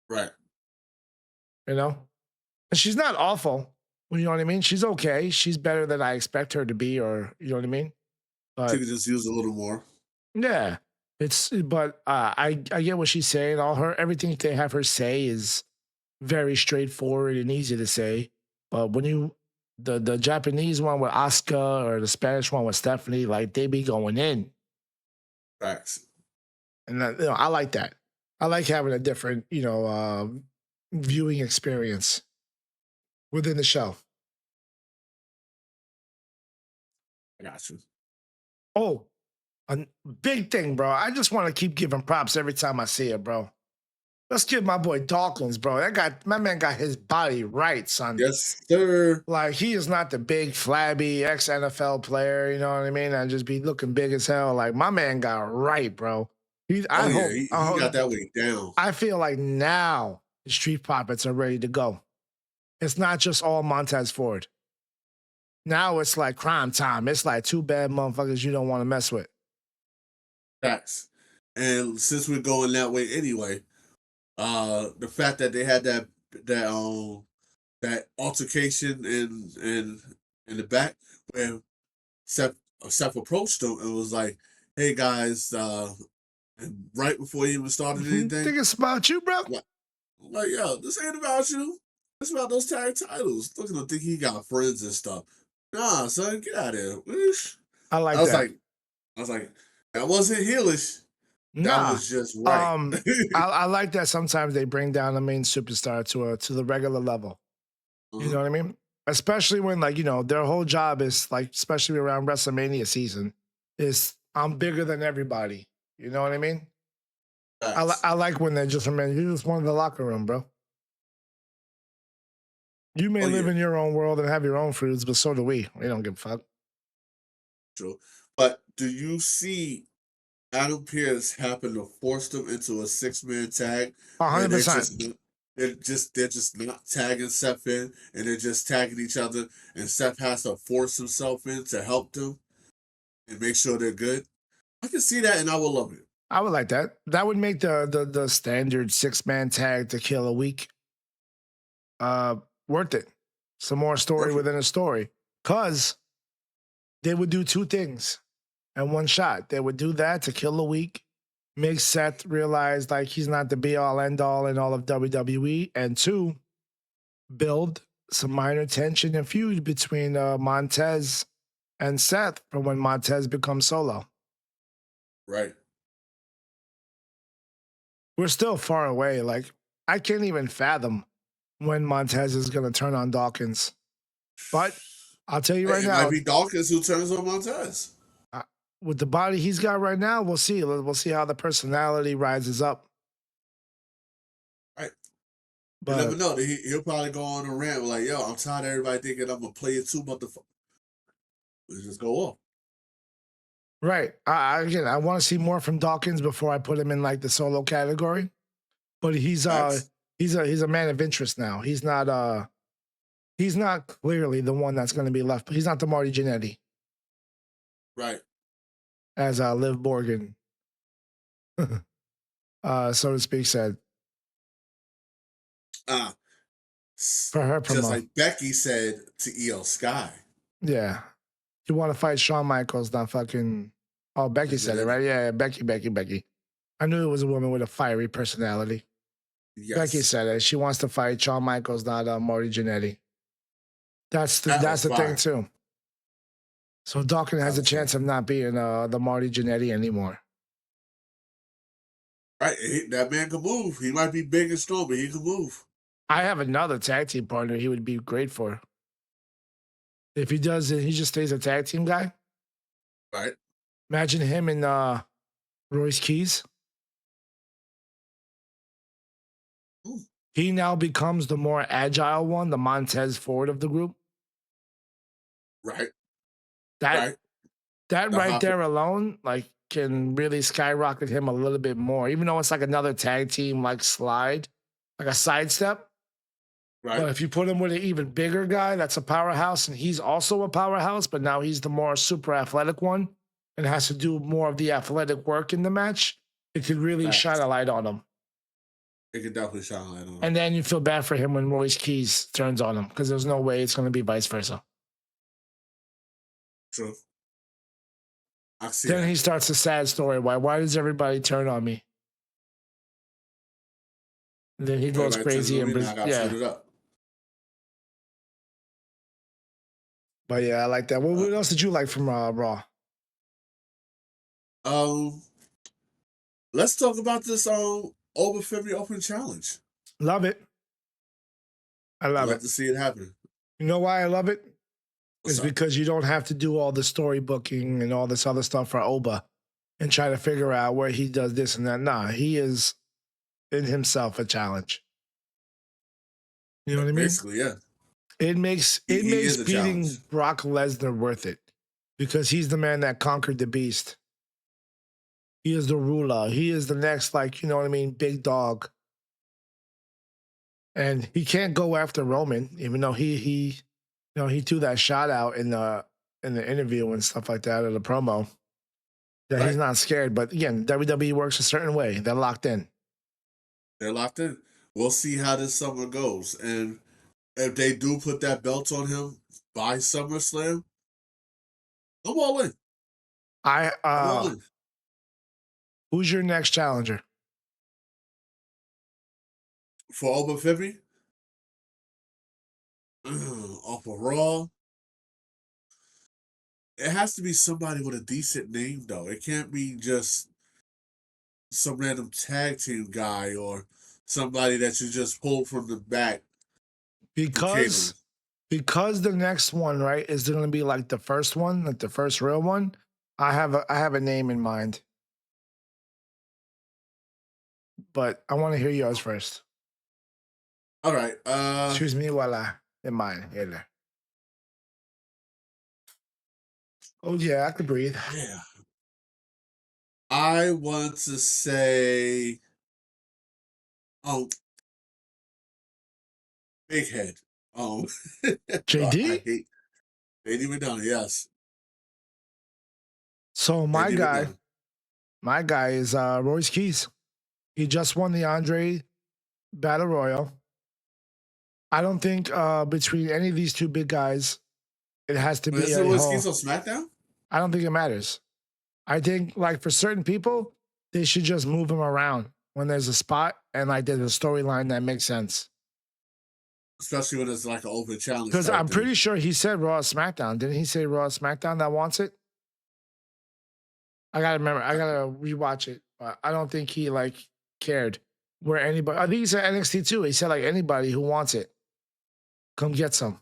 Right. you know? And she's not awful. You know what I mean? She's okay. She's better than I expect her to be, or you know what I mean? She But could just use a little more. yeah, but I get what she's saying. Everything they have her say is very straightforward and easy to say. But when the Japanese one with Asuka or the Spanish one with Stephanie, like they be going in. Facts. And I like that. I like having a different, viewing experience within the show. I got you. Oh, a big thing, bro. I just want to keep giving props every time I see it, bro. Let's give my boy Dawkins, bro. My man got his body right, son. Yes, sir. Like he is not the big flabby ex NFL player, you know what I mean? And just be looking big as hell. Like my man got right, bro. Oh yeah, he got that weight down. I feel like now the Street Profits are ready to go. It's not just all Montez Ford. Now it's like crime time. It's like two bad motherfuckers you don't want to mess with. Facts. And since we're going that way anyway, the fact that they had that that altercation in the back where Seth Seth approached him and was like, "Hey guys," and right before he even started anything, Think it's about you, bro. like, like, yo, this ain't about you. It's about those tag titles. Look at him think he got friends and stuff. Nah, son, get out of here. Whoosh. I I like was that. like, I was like, that wasn't heelish. That Nah. was just right. I like that sometimes they bring down the main superstar to the regular level. You know Uh-huh. what I mean? Especially when like, their whole job is like, especially around WrestleMania season, is I'm bigger than everybody. You know what I mean? Facts. I like when they just remember you just wanted the locker room, bro. You may Oh live yeah, in your own world and have your own feuds, but so do we. We don't give a fuck. true. But do you see Adam Pearce happened to force them into a 6-man tag where 100%. they're just not tagging Seth in and they're just tagging each other and Seth has to force himself in to help them and make sure they're good. I can see that and I will love it. I would like that. That would make the standard 6-man tag to kill a week uh worth it. Some more story Perfect. within a story. Cause they would do two things in one shot. They would do that to kill a week, make Seth realize like he's not the be all end all in all of WWE, and two, build some minor tension and feud between Montez and Seth for when Montez becomes solo. Right. We're still far away. Like I can't even fathom when Montez is going to turn on Dawkins. But I'll tell you right It might now, be Dawkins who turns on Montez. uh, with the body he's got right now, we'll see. We'll see how the personality rises up. Right. You never But know. He'll probably go on a rant like, yo, I'm tired of everybody thinking I'm a player too, motherfucker. Let's just go off. right, again, I want to see more from Dawkins before I put him in like the solo category. But Facts. he's a man of interest now. He's not clearly the one that's going to be left. He's not the Marty Jannetty Right. as Liv Morgan, so to speak, said Ah, for her just promo. like Becky said to EO Sky. Yeah, you want to fight Shawn Michaels, not fucking. Oh, Becky said it, right? Yeah, Becky. I knew it was a woman with a fiery personality. Becky Yes. said it. She wants to fight Shawn Michaels, not Marty Jannetty. That That's was the thing fire. too. So Dawkins That has a was fire. chance of not being the Marty Jannetty anymore. Right. That man can move. He might be big and strong, but he can move. I have another tag team partner he would be great for. If he does it, he just stays a tag team guy. Right. Imagine him and Royce Keys. Ooh, He now becomes the more agile one, the Montez Ford of the group. right. That Right. that The right hop. there alone, like, can really skyrocket him a little bit more. Even though it's like another tag team like slide, like a sidestep. Right. But if you put him with an even bigger guy that's a powerhouse, and he's also a powerhouse, but now he's the more super athletic one and has to do more of the athletic work in the match, it could really shine Facts. a light on him. It can definitely shine a light on him. And then you feel bad for him when Royce Keys turns on him because there's no way it's going to be vice versa. True. I see Then that. he starts a sad story. Why does everybody turn on me? And then he goes Everybody turns crazy on and me now. I got to turn yeah. it up. But yeah, I like that. Uh, What else did you like from Raw? um, let's talk about this Over February Open Challenge. Love it. I I love love it. to see it happen. You know why I love it? What's Is up? because you don't have to do all the story booking and all this other stuff for Oba and try to figure out where he does this and that. Nah, he is in himself a challenge. You know what I mean? Basically, yeah. It makes He is a challenge. beating Brock Lesnar worth it because he's the man that conquered the beast. He is the ruler. He is the next, like, you know what I mean, big dog. And he can't go after Roman, even though he threw that shot out in the interview and stuff like that or the promo. That he's Right. not scared. But again, WWE works a certain way. They're locked in. They're locked in. We'll see how this summer goes. And if they do put that belt on him by SummerSlam, I'm all in. I I'm all in. Who's your next challenger? For Oba Fibby, off of Raw, it has to be somebody with a decent name, though. It can't be just some random tag team guy or somebody that you just pull from the back from catering. Because the next one, right, is going to be like the first one, like the first real one. I have a name in mind, but I want to hear yours first. All right. Excuse me while I in mine here. Oh yeah, I could breathe. Yeah. I want to say, oh, Big Head. Oh, God, I JD. hate Eddie McDonough. Yes, So Eddie McDonough. my guy is Royce Keys. He just won the Andre Battle Royal. I don't think between any of these two big guys, it has to But be is it a was whole. Keys on SmackDown? I don't think it matters. I think like for certain people, they should just move him around when there's a spot and like there's a storyline that makes sense. Especially when it's like an open challenge Because type I'm thing. pretty sure he said Raw SmackDown. Didn't he say Raw SmackDown that wants it? I gotta remember. I gotta rewatch it. But I don't think he like cared where anybody. I think he said NXT too. He said like anybody who wants it, come get some.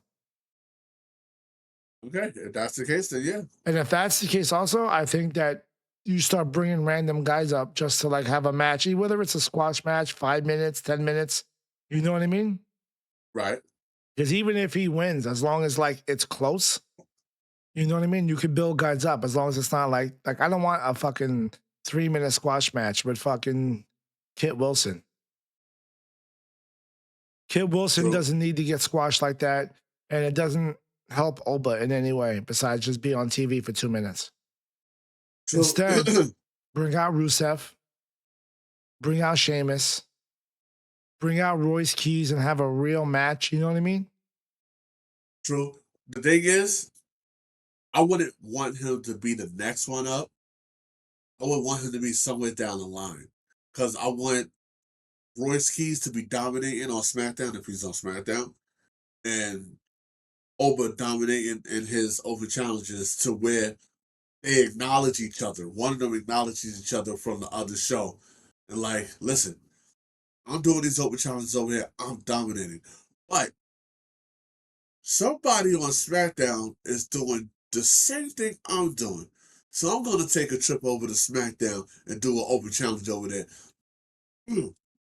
Okay, if that's the case, then yeah. And if that's the case, also, I think that you start bringing random guys up just to like have a match, whether it's a squash match, 5 minutes, 10 minutes. You know what I mean? Right. Because even if he wins, as long as like it's close, you know what I mean? You could build guys up as long as it's not like I don't want a fucking 3 minute squash match with fucking Kit Wilson. Kit Wilson True. doesn't need to get squashed like that, and it doesn't help Oba in any way besides just be on TV for 2 minutes. True. Instead, bring out Rusev, bring out Sheamus, bring out Royce Keys, and have a real match. You know what I mean? True. The thing is, I wouldn't want him to be the next one up. I would want him to be somewhere down the line. Because I want Royce Keys to be dominating on SmackDown if he's on SmackDown. And Oba dominating in his open challenges to where they acknowledge each other. One of them acknowledges each other from the other show. And like, listen, I'm doing these open challenges over here. I'm dominating. But somebody on SmackDown is doing the same thing I'm doing. So I'm going to take a trip over to SmackDown and do an open challenge over there.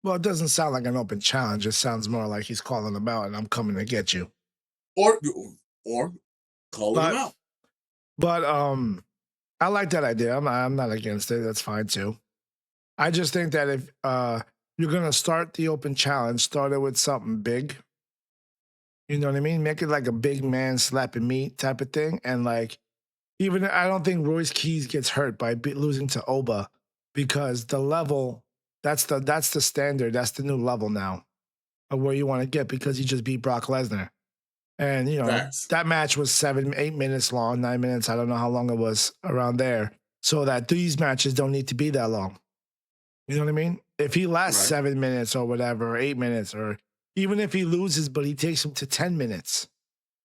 Well, it doesn't sound like an open challenge. It sounds more like he's calling them out and I'm coming to get you. Or calling them out. But I like that idea. I'm not against it. That's fine too. I just think that if you're gonna start the open challenge, start it with something big. You know what I mean? Make it like a big man slapping meat type of thing. And like, even I don't think Royce Keys gets hurt by losing to Oba because the level that's the standard. That's the new level now of where you want to get because he just beat Brock Lesnar. And you know Facts. that match was 7, 8 minutes long, 9 minutes. I don't know how long it was around there. So that these matches don't need to be that long. You know what I mean? If he lasts Right. 7 minutes or whatever, or 8 minutes, or even if he loses, but he takes him to 10 minutes.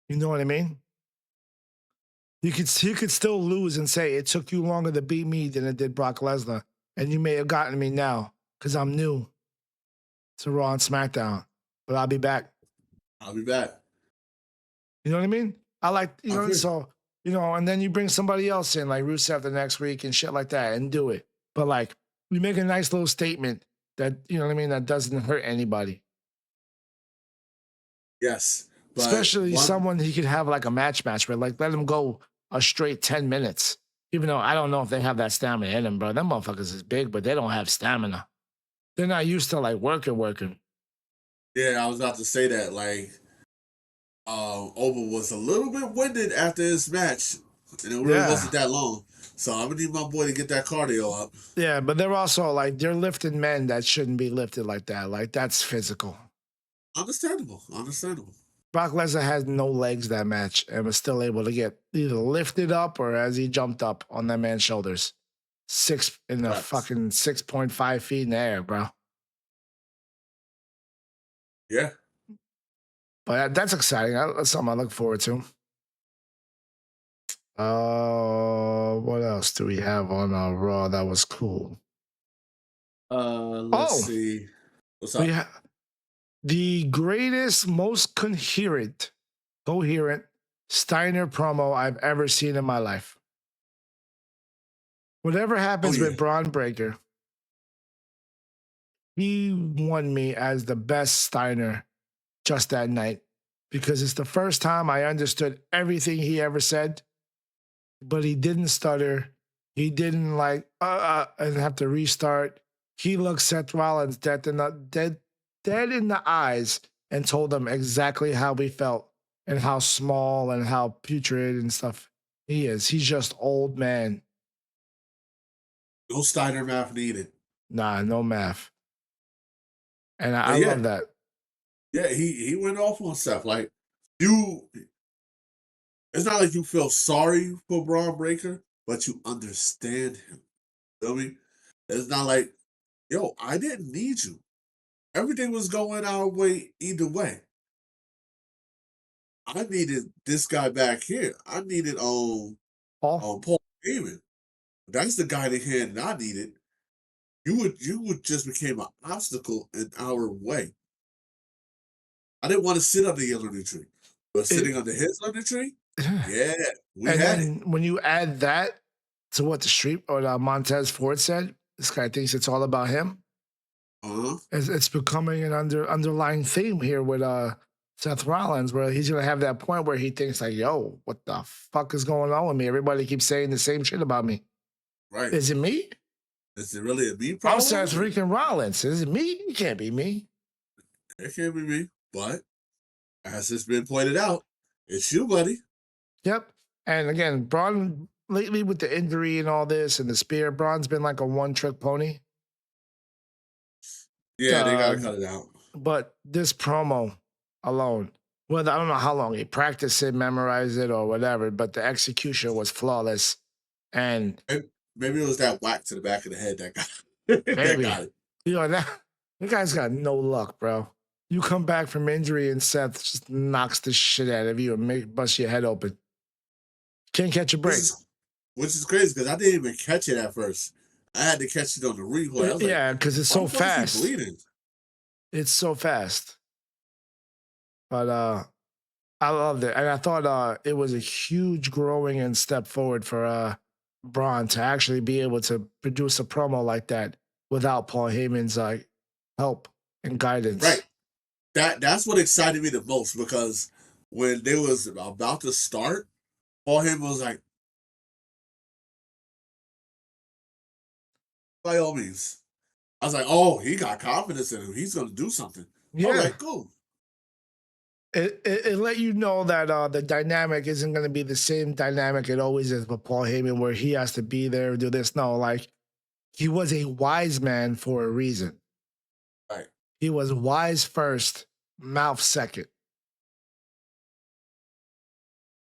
You know what I mean? He could still lose and say it took you longer to beat me than it did Brock Lesnar, and you may have gotten me now because I'm new to Raw and SmackDown, but I'll be back. I'll be back. You know what I mean? I like agree. so and then you bring somebody else in like Rusev the next week and shit like that and do it. But like you make a nice little statement that you know what I mean that doesn't hurt anybody. Yes. But Especially someone he could have like a match with, like let him go a straight 10 minutes. Even though I don't know if they have that stamina in them, bro. Them motherfuckers is big, but they don't have stamina. They're not used to like working. Yeah, I was about to say that. Like, Oba was a little bit winded after his match, and it really wasn't that long. So I'm gonna need my boy to get that cardio up. Yeah, but they're also like they're lifting men that shouldn't be lifted like that. Like that's physical. Understandable. Brock Lesnar had no legs that match and was still able to get either lifted up or as he jumped up on that man's shoulders. Facts. Fucking 6.5 feet in the air, bro. Yeah. But that's exciting. That's something I look forward to. What else do we have on Raw that was cool? Let's see. What's up? We have the greatest, most coherent Steiner promo I've ever seen in my life. Whatever happens with Braun Breaker, he won me as the best Steiner just that night because it's the first time I understood everything he ever said, but he didn't stutter. He didn't and have to restart. He looked Seth Rollins dead in the eyes and told him exactly how we felt and how small and how putrid and stuff he is. He's just old man. No Steiner math needed. Nah, no math. And I love that. Yeah, he went off on stuff. Like, it's not like you feel sorry for Braun Breaker, but you understand him. Feel me? It's not like, yo, I didn't need you. Everything was going our way either way. I needed this guy back here. I needed Paul Heyman. That's the guy that hand I needed. You would just became an obstacle in our way. I didn't want to sit under your lemon tree, but sitting under his lemon tree, yeah, we had it. When you add that to what the street or Montez Ford said, this guy thinks it's all about him. It's becoming an underlying theme here with Seth Rollins, where he's gonna have that point where he thinks like, "Yo, what the fuck is going on with me? Everybody keeps saying the same shit about me. Right? Is it me? Is it really a me problem? I'm Seth freaking Rollins. Is it me? It can't be me. It can't be me. But as it's been pointed out, it's you, buddy. Yep. And again, Braun lately with the injury and all this and the spear, Braun's been like a one-trick pony. Yeah, they gotta cut it out. But this promo alone, well, I don't know how long he practiced it, memorized it, or whatever, but the execution was flawless. And maybe it was that whack to the back of the head that got it. You know, that guy's got no luck, bro. You come back from injury and Seth just knocks the shit out of you and bust your head open. Can't catch a break. Which is crazy because I didn't even catch it at first. I had to catch it on the replay. Yeah, because it's so fast. It's so fast. But I loved it. And I thought it was a huge growing and step forward for Braun to actually be able to produce a promo like that without Paul Heyman's help and guidance. Right. That's what excited me the most because when they was about to start, Paul Heyman was like, by all means. I was like, oh, he got confidence in him. He's going to do something. Yeah. All right, cool. It let you know that the dynamic isn't going to be the same dynamic it always is with Paul Heyman, where he has to be there and do this. No, like he was a wise man for a reason. Right. He was wise first, mouth second.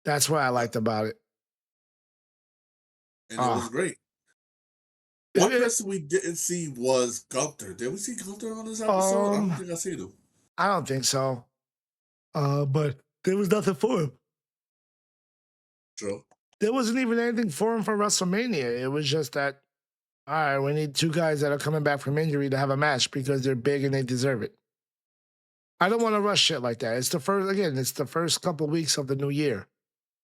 That's what I liked about it. And it was great. One person we didn't see was Gunther. Did we see Gunther on this episode? I don't think I seen him. I don't think so. But there was nothing for him. True. There wasn't even anything for him for WrestleMania. It was just that, all right, we need two guys that are coming back from injury to have a match because they're big and they deserve it. I don't want to rush shit like that. It's the first couple of weeks of the new year.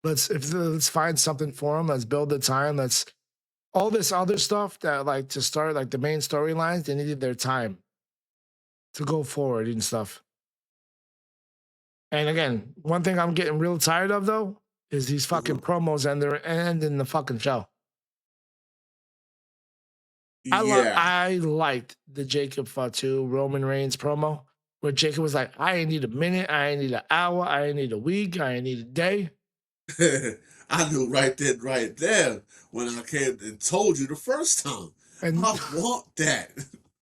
Let's find something for them. Let's build the time. All this other stuff that to start the main storylines, they needed their time to go forward and stuff. And again, one thing I'm getting real tired of though is these fucking promos and they're ending the fucking show. I liked the Jacob Fatu Roman Reigns promo where Jacob was like, I ain't need a minute, I ain't need an hour, I ain't need a week, I ain't need a day. I knew right then, right there, when I came and told you the first time. And I want that.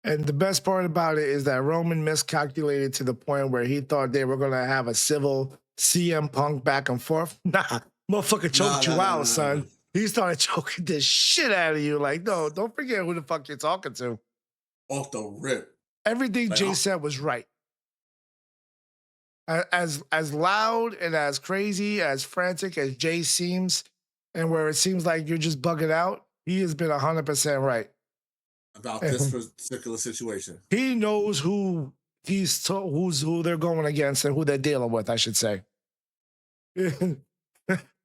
And the best part about it is that Roman miscalculated to the point where he thought they were going to have a civil CM Punk back and forth. Nah, motherfucker choked you out, son. He started choking the shit out of you. Like, no, don't forget who the fuck you're talking to. Off the rip. Everything Like, Jay said was right. As loud and as crazy, as frantic as Jay seems, and where it seems like you're just bugging out, he has been 100% right. About this particular situation. He knows who who they're going against and who they're dealing with, I should say.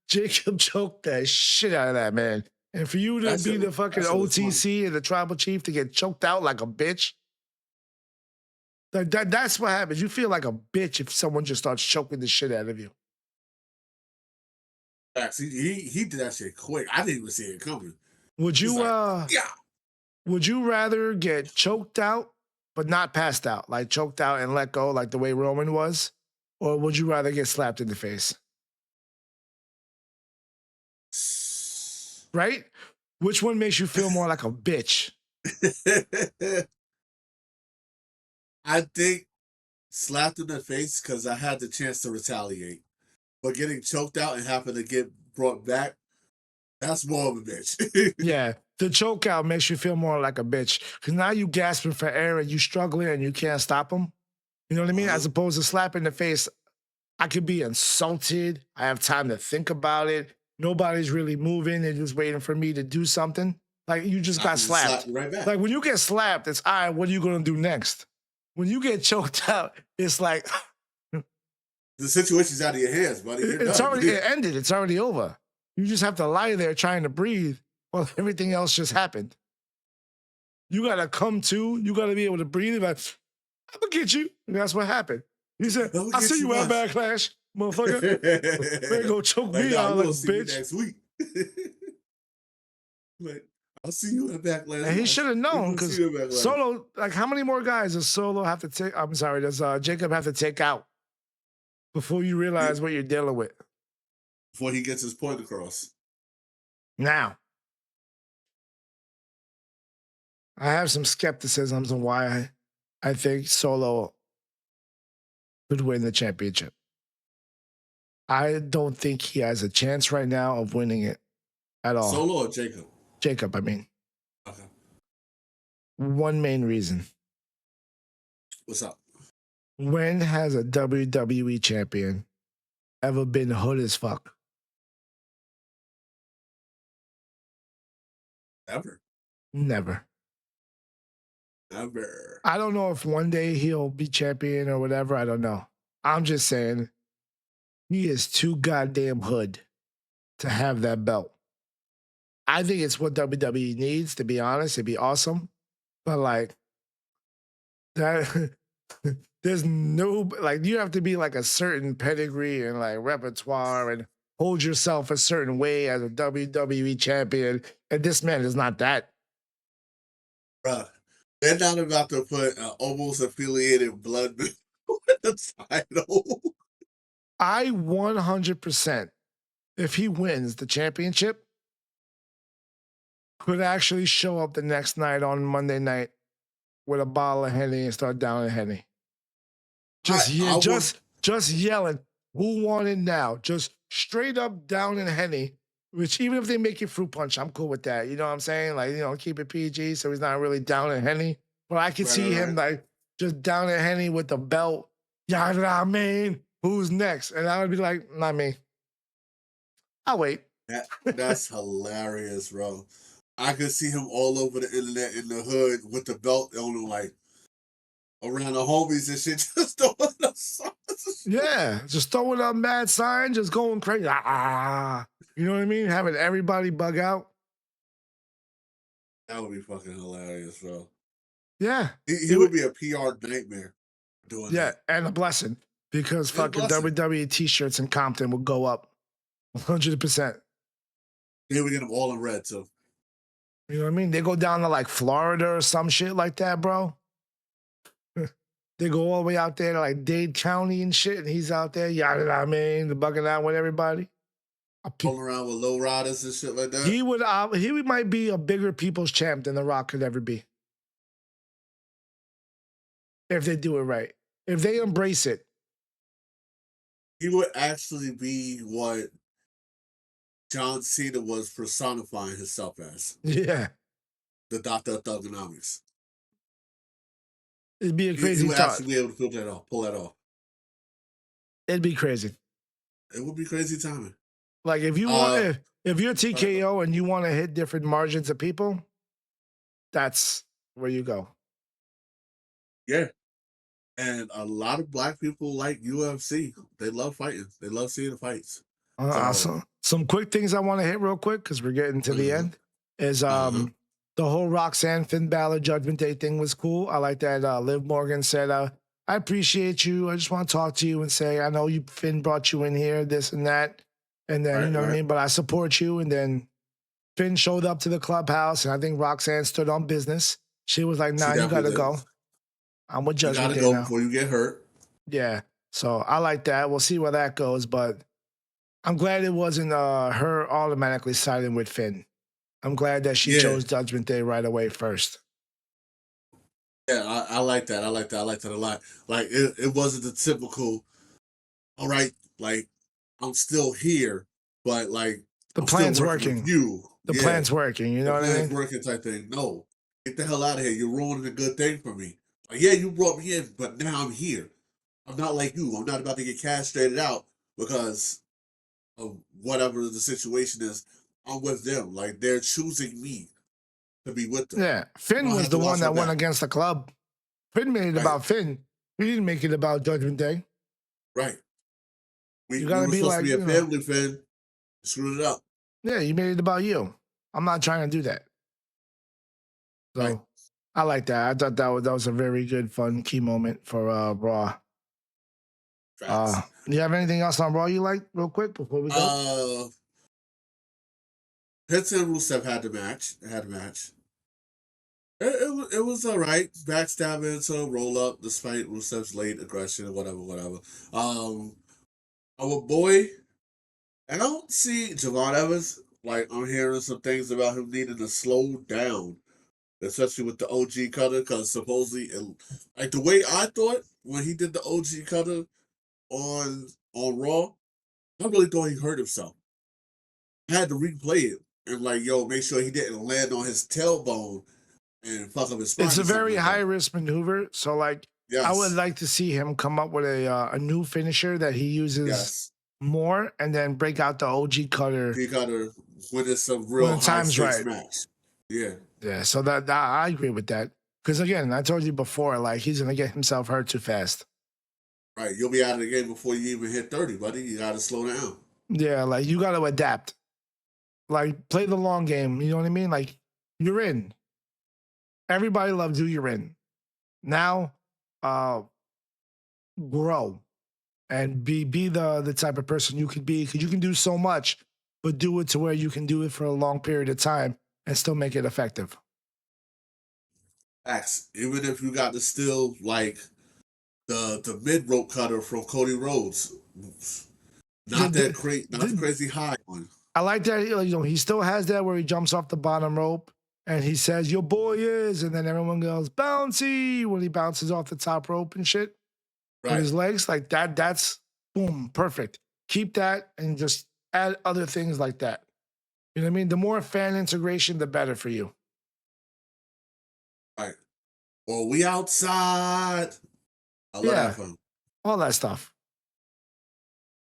Jacob choked that shit out of that man. And for you to be the fucking OTC and the tribal chief to get choked out like a bitch, that's what happens. You feel like a bitch if someone just starts choking the shit out of you. He did that shit quick. I didn't even see it coming. Would you would you rather get choked out but not passed out, like choked out and let go, like the way Roman was, or would you rather get slapped in the face? Right? Which one makes you feel more like a bitch? I think slapped in the face because I had the chance to retaliate. But getting choked out and having to get brought back, that's more of a bitch. Yeah, the choke out makes you feel more like a bitch because now you gasping for air and you struggling and you can't stop them. You know what I mean? As opposed to slap in the face, I could be insulted. I have time to think about it. Nobody's really moving. They're just waiting for me to do something. Like you just got slapped. Right back. Like when you get slapped, it's all right, what are you gonna do next? When you get choked out, it's like the situation's out of your hands, buddy. It ended. It's already over. You just have to lie there trying to breathe while everything else just happened. You gotta come to. You gotta be able to breathe. Like, I'm gonna get you. And that's what happened. He said, I'll see you at Backlash, motherfucker. Man, go choke me out like a bitch. Next week. Like, I'll see you at Backlash. And he should have known because Solo, like, how many more guys does Solo have to take? I'm sorry, does Jacob have to take out before you realize what you're dealing with? Before he gets his point across. Now, I have some skepticisms on why I think Solo could win the championship. I don't think he has a chance right now of winning it at all. Solo or Jacob? Jacob, I mean. Okay. One main reason. What's up? When has a WWE champion ever been hood as fuck? Ever. Never. Never. I don't know if one day he'll be champion or whatever. I don't know. I'm just saying he is too goddamn hood to have that belt. I think it's what WWE needs, to be honest. It'd be awesome. But like that there's no like you have to be like a certain pedigree and like repertoire and hold yourself a certain way as a WWE champion. And this man is not that. Bruh, they're not about to put almost affiliated blood with the title. I 100%, if he wins the championship, could actually show up the next night on Monday night with a bottle of Henny and start downing Henny. Just yelling, who won it now? Just straight up down in Henny, which even if they make it fruit punch, I'm cool with that. You know what I'm saying? Like, you know, keep it PG so he's not really down in Henny. But I could see him like just down in Henny with the belt. Yeah, you know what I mean? Who's next? And I would be like, not me. I'll wait. That's hilarious, bro. I could see him all over the internet in the hood with the belt on him, like around the homies and shit, just throwing up signs. Yeah, just throwing up mad signs, just going crazy. You know what I mean? Having everybody bug out. That would be fucking hilarious, bro. Yeah. He would be a PR nightmare doing that. Yeah, and a blessing because fucking WWE t-shirts in Compton would go up 100%. Then we get them all in red, too. You know what I mean? They go down to like Florida or some shit like that, bro. They go all the way out there to like Dade County and shit, and he's out there, yada, I mean, bugging out with everybody. Pulling around with low riders and shit like that. He might be a bigger people's champ than The Rock could ever be. If they do it right. If they embrace it. He would actually be what John Cena was personifying himself as, Yeah, the Doctor of Thugonomics. it'd be a He crazy would thought. actually be able to pull that off. It'd be crazy. It would be crazy timing. Like if you want, Uh, if you're TKO and you want to hit different margins of people, that's where you go. yeah, and a lot of black people like UFC. They love fighting. They love seeing the fights. So, Some quick things I want to hit real quick because we're getting to the uh-huh, end is uh-huh, the whole Roxanne Finn Balor Judgment Day thing was cool. I like that Liv Morgan said, I appreciate you. I just want to talk to you and say, I know you Finn brought you in here, this and that. And then, you right, know what I right. mean? But I support you. And then Finn showed up to the clubhouse and I think Roxanne stood on business. She was like, She nah, you definitely gotta did. go. I'm with You Judgment gotta Day go now. before you get hurt. Yeah. So I like that. We'll see where that goes. But I'm glad it wasn't her automatically siding with Finn. I'm glad that she Yeah, chose Judgment Day right away first. yeah, I like that. I like that. I like that a lot. Like it wasn't the typical, all right, like I'm still here, but like The I'm still plan's working with working. you. The Yeah, plan's working. You the know what I plan's mean? working type thing. No, get the hell out of here. You're ruining a good thing for me. Like, yeah, you brought me in, but now I'm here. I'm not like you. I'm not about to get castrated out because of whatever the situation is. I'm with them. Like they're choosing me to be with them. Yeah. I Finn don't was have the to watch one my that went back. against the club. Finn made it Right, about Finn. He didn't make it about Judgment Day. right. You We gotta were be supposed to like, be a you know, family, Finn. Screwed it up. yeah, you made it about you. I'm not trying to do that. Right. So I like that. I thought that was a very good, fun key moment for Raw. Facts. You have anything else on Raw you like, real quick, before we go? Uh, Pitts and Rusev had the match. Had a match. It was all right. Backstabbing to roll up despite Rusev's late aggression or whatever, whatever. Um, our boy, I don't see Javon Evans. Like I'm hearing some things about him needing to slow down, especially with the OG cutter, because supposedly, like the way I thought when he did the OG cutter on Raw, I really thought he hurt himself. I had to replay it and like, yo, make sure he didn't land on his tailbone and fuck up his It's spine a or something very like high that. risk maneuver. So, like, I would Yes, like to see him come up with a new finisher that he uses yes. more, and then break out the OG cutter He gotta when it's a when real the high time's stakes right. match. Yeah, Yeah, so that I agree with that. Because again, I told you before, like he's gonna get himself hurt too fast. right. You'll be out of the game before you even hit 30, buddy. You gotta slow down. Yeah, like you got to adapt. Like play the long game. You know what I mean? Like you're in. Everybody loves you. You're in. Now, uh, grow and be the type of person you could be because you can do so much, but do it to where you can do it for a long period of time and still make it effective. Facts. Even if you got to still like the mid rope cutter from Cody Rhodes, The, the, not the the, crazy high one. I like that. You know, he still has that where he jumps off the bottom rope and he says, "Your boy is," and then everyone goes bouncy when he bounces off the top rope and shit with Right, his legs like that. That's boom, perfect. Keep that and just add other things like that. You know what I mean? The more fan integration, the better for you. right. Well, we outside. I love that Yeah, for him. all that stuff.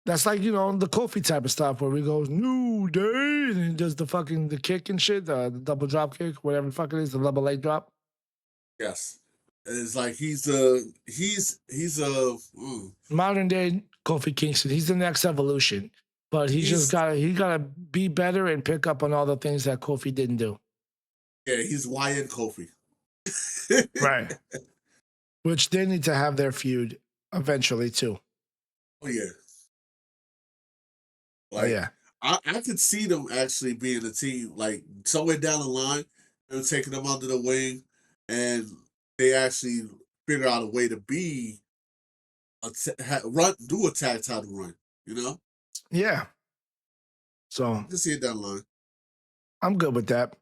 That's like, you know, the Kofi type of stuff where he goes, New Day, and he does the kick and shit, the double drop kick, whatever the fuck it is, the double leg drop. Yes. It's like he's Modern day Kofi Kingston, he's the next evolution. But he's he gotta be better and pick up on all the things that Kofi didn't do. yeah, he's YN Kofi. Right. Which they need to have their feud eventually too. Oh yeah. But Like yeah. I could see them actually being a team, like somewhere down the line, and taking them under the wing, and they actually figure out a way to be run do a tag title run. You know, Yeah. So I can see it down the line. I'm good with that.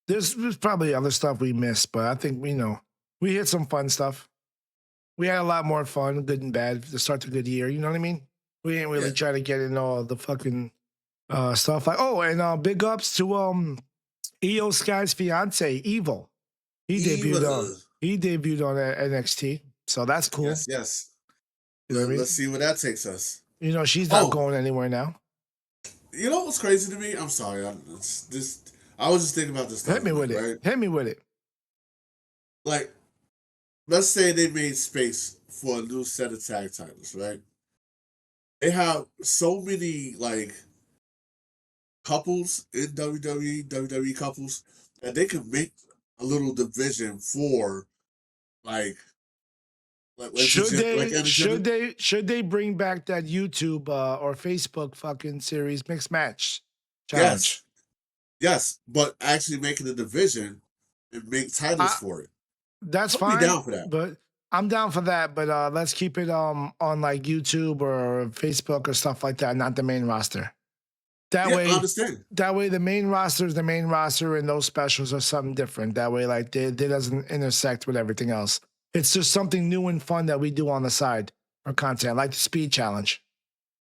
There's probably other stuff we missed, but I think we hit some fun stuff. We had a lot more fun, good and bad, to start the good year. You know what I mean? We ain't really Yeah. trying to get in all the fucking stuff. Like, oh, and big ups to EO Sky's fiance, Evil. He debuted on Evil. NXT, so that's cool. Yes, yes. You know what I mean? Let's see where that takes us. You know, she's not Oh, going anywhere now. you know what's crazy to me? I'm sorry. I was just thinking about this the Hit me other with night, it. right? Hit me with it. Like, let's say they made space for a new set of tag titles, right? They have so many like couples in WWE couples that they could make a little division for like Should they entertainment. should they bring back that YouTube or Facebook fucking series mixed match challenge? Yes, yes, but actually making a division and make titles I, for it. that's I'll be fine, down for that. but I'm down for that. But let's keep it on like YouTube or Facebook or stuff like that, not the main roster. That Yeah, I way, understand. the main roster is the main roster, and those specials are something different. That way, like they doesn't intersect with everything else. It's just something new and fun that we do on the side for content, like the speed challenge.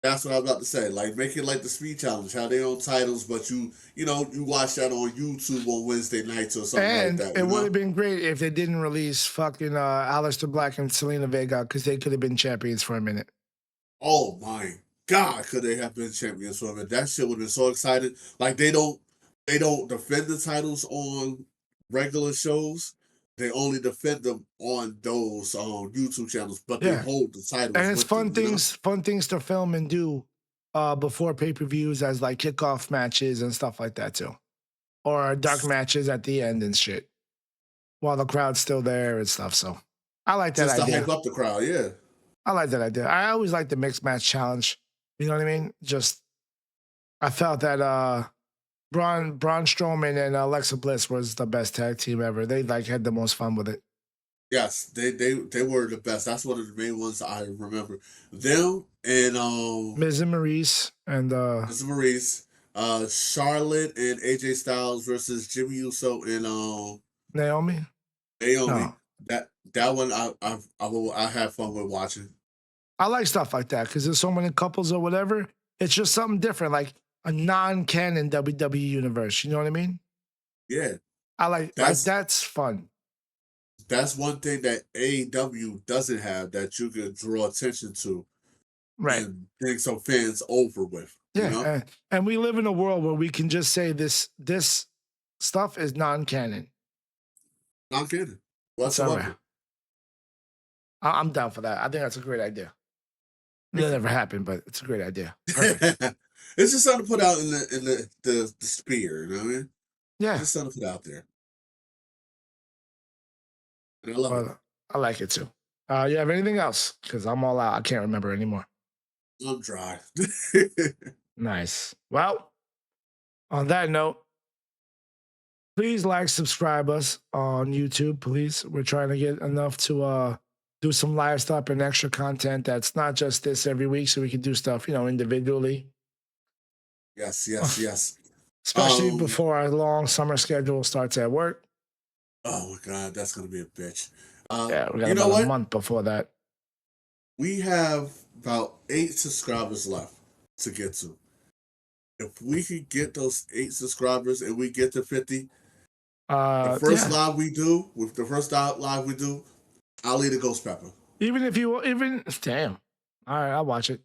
That's what I was about to say. Like make it like the speed challenge, how they own titles, but you watch that on YouTube on Wednesday nights or something like And that. it You would know? have been great if they didn't release fucking Aleister Black and Selena Vega because they could have been champions for a minute. Oh my God, could they have been champions for it? That shit would have been so excited. Like they don't defend the titles on regular shows. They only defend them on those YouTube channels, but they Yeah, hold the titles and it's with them. You know? fun things to film and do before pay-per-views as like kickoff matches and stuff like that too, or dark matches at the end and shit while the crowd's still there and stuff. So I like that Just to idea. hype up the crowd. Yeah. I like that idea. I always like the mixed match challenge. You know what I mean? Just I felt that Braun Strowman and Alexa Bliss was the best tag team ever. They like had the most fun with it. Yes, they were the best. That's one of the main ones I remember. Them and Miz and Maurice and Miz Maurice, Charlotte and AJ Styles versus Jimmy Uso and Naomi. Naomi. No, That one I have fun with watching. I like stuff like that because there's so many couples or whatever. It's just something different, like a non-canon WWE universe. You know what I mean? Yeah, I like that's that's fun. that's one thing that AEW doesn't have that you could draw attention to Right. and bring some fans over with. You Yeah. know, And we live in a world where we can just say this stuff is non-canon. not kidding It's all right. whatsoever. I'm down for that. I think that's a great idea. It'll never happen, but it's a great idea. Perfect. It's just something to put out in the spear. You know what I mean? Yeah. Just something to put out there. And I love it. Well, I like it too. You have anything else? Because I'm all out. I can't remember anymore. I'm dry. Nice. Well, on that note, please like, subscribe us on YouTube, please. We're trying to get enough to do some live stuff and extra content that's not just this every week, so we can do stuff, individually. Yes, yes, yes. Especially before our long summer schedule starts at work. Oh my God, that's gonna be a bitch. Yeah, we got You know about what? a month before that. We have about 8 subscribers left to get to. If we could get those 8 subscribers and we get to 50, the first Yeah. live we do, I'll eat a ghost pepper. Damn. All right, I'll watch it.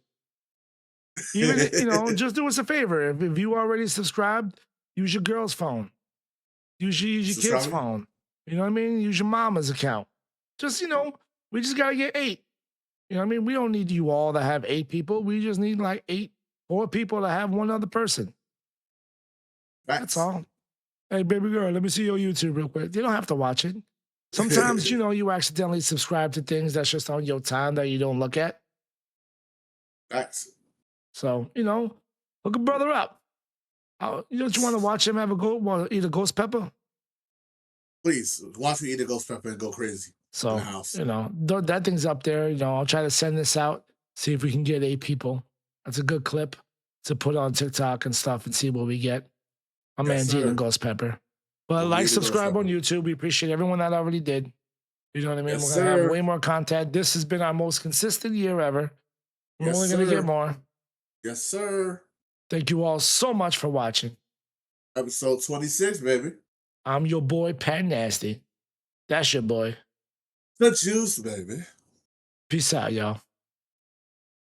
Even, just do us a favor. If you already subscribed, use your girl's phone. Use your kid's Subscribe me? phone. You know what I mean? Use your mama's account. Just, we just got to get 8. You know what I mean? We don't need you all to have 8 people. We just need like 4 people to have one other person. That's all. Hey, baby girl, let me see your YouTube real quick. You don't have to watch it. Sometimes, you accidentally subscribe to things that's just on your time that you don't look at. Facts. So, hook a brother up. You don't want to watch him eat a ghost pepper? Please watch me eat a ghost pepper and go crazy. So, in the house. that thing's up there. I'll try to send this out, see if we can get 8 people. That's a good clip to put on TikTok and stuff and see what we get. My man's eating ghost pepper. But like, subscribe on YouTube. We appreciate everyone that already did. You know what I mean? Yes, We're going to have sir. way more content. This has been our most consistent year ever. I'm Yes, only going to get sir. more. Yes, sir. Thank you all so much for watching. Episode 26, baby. I'm your boy, Pat Nasty. That's your boy. The juice, baby. Peace out, y'all.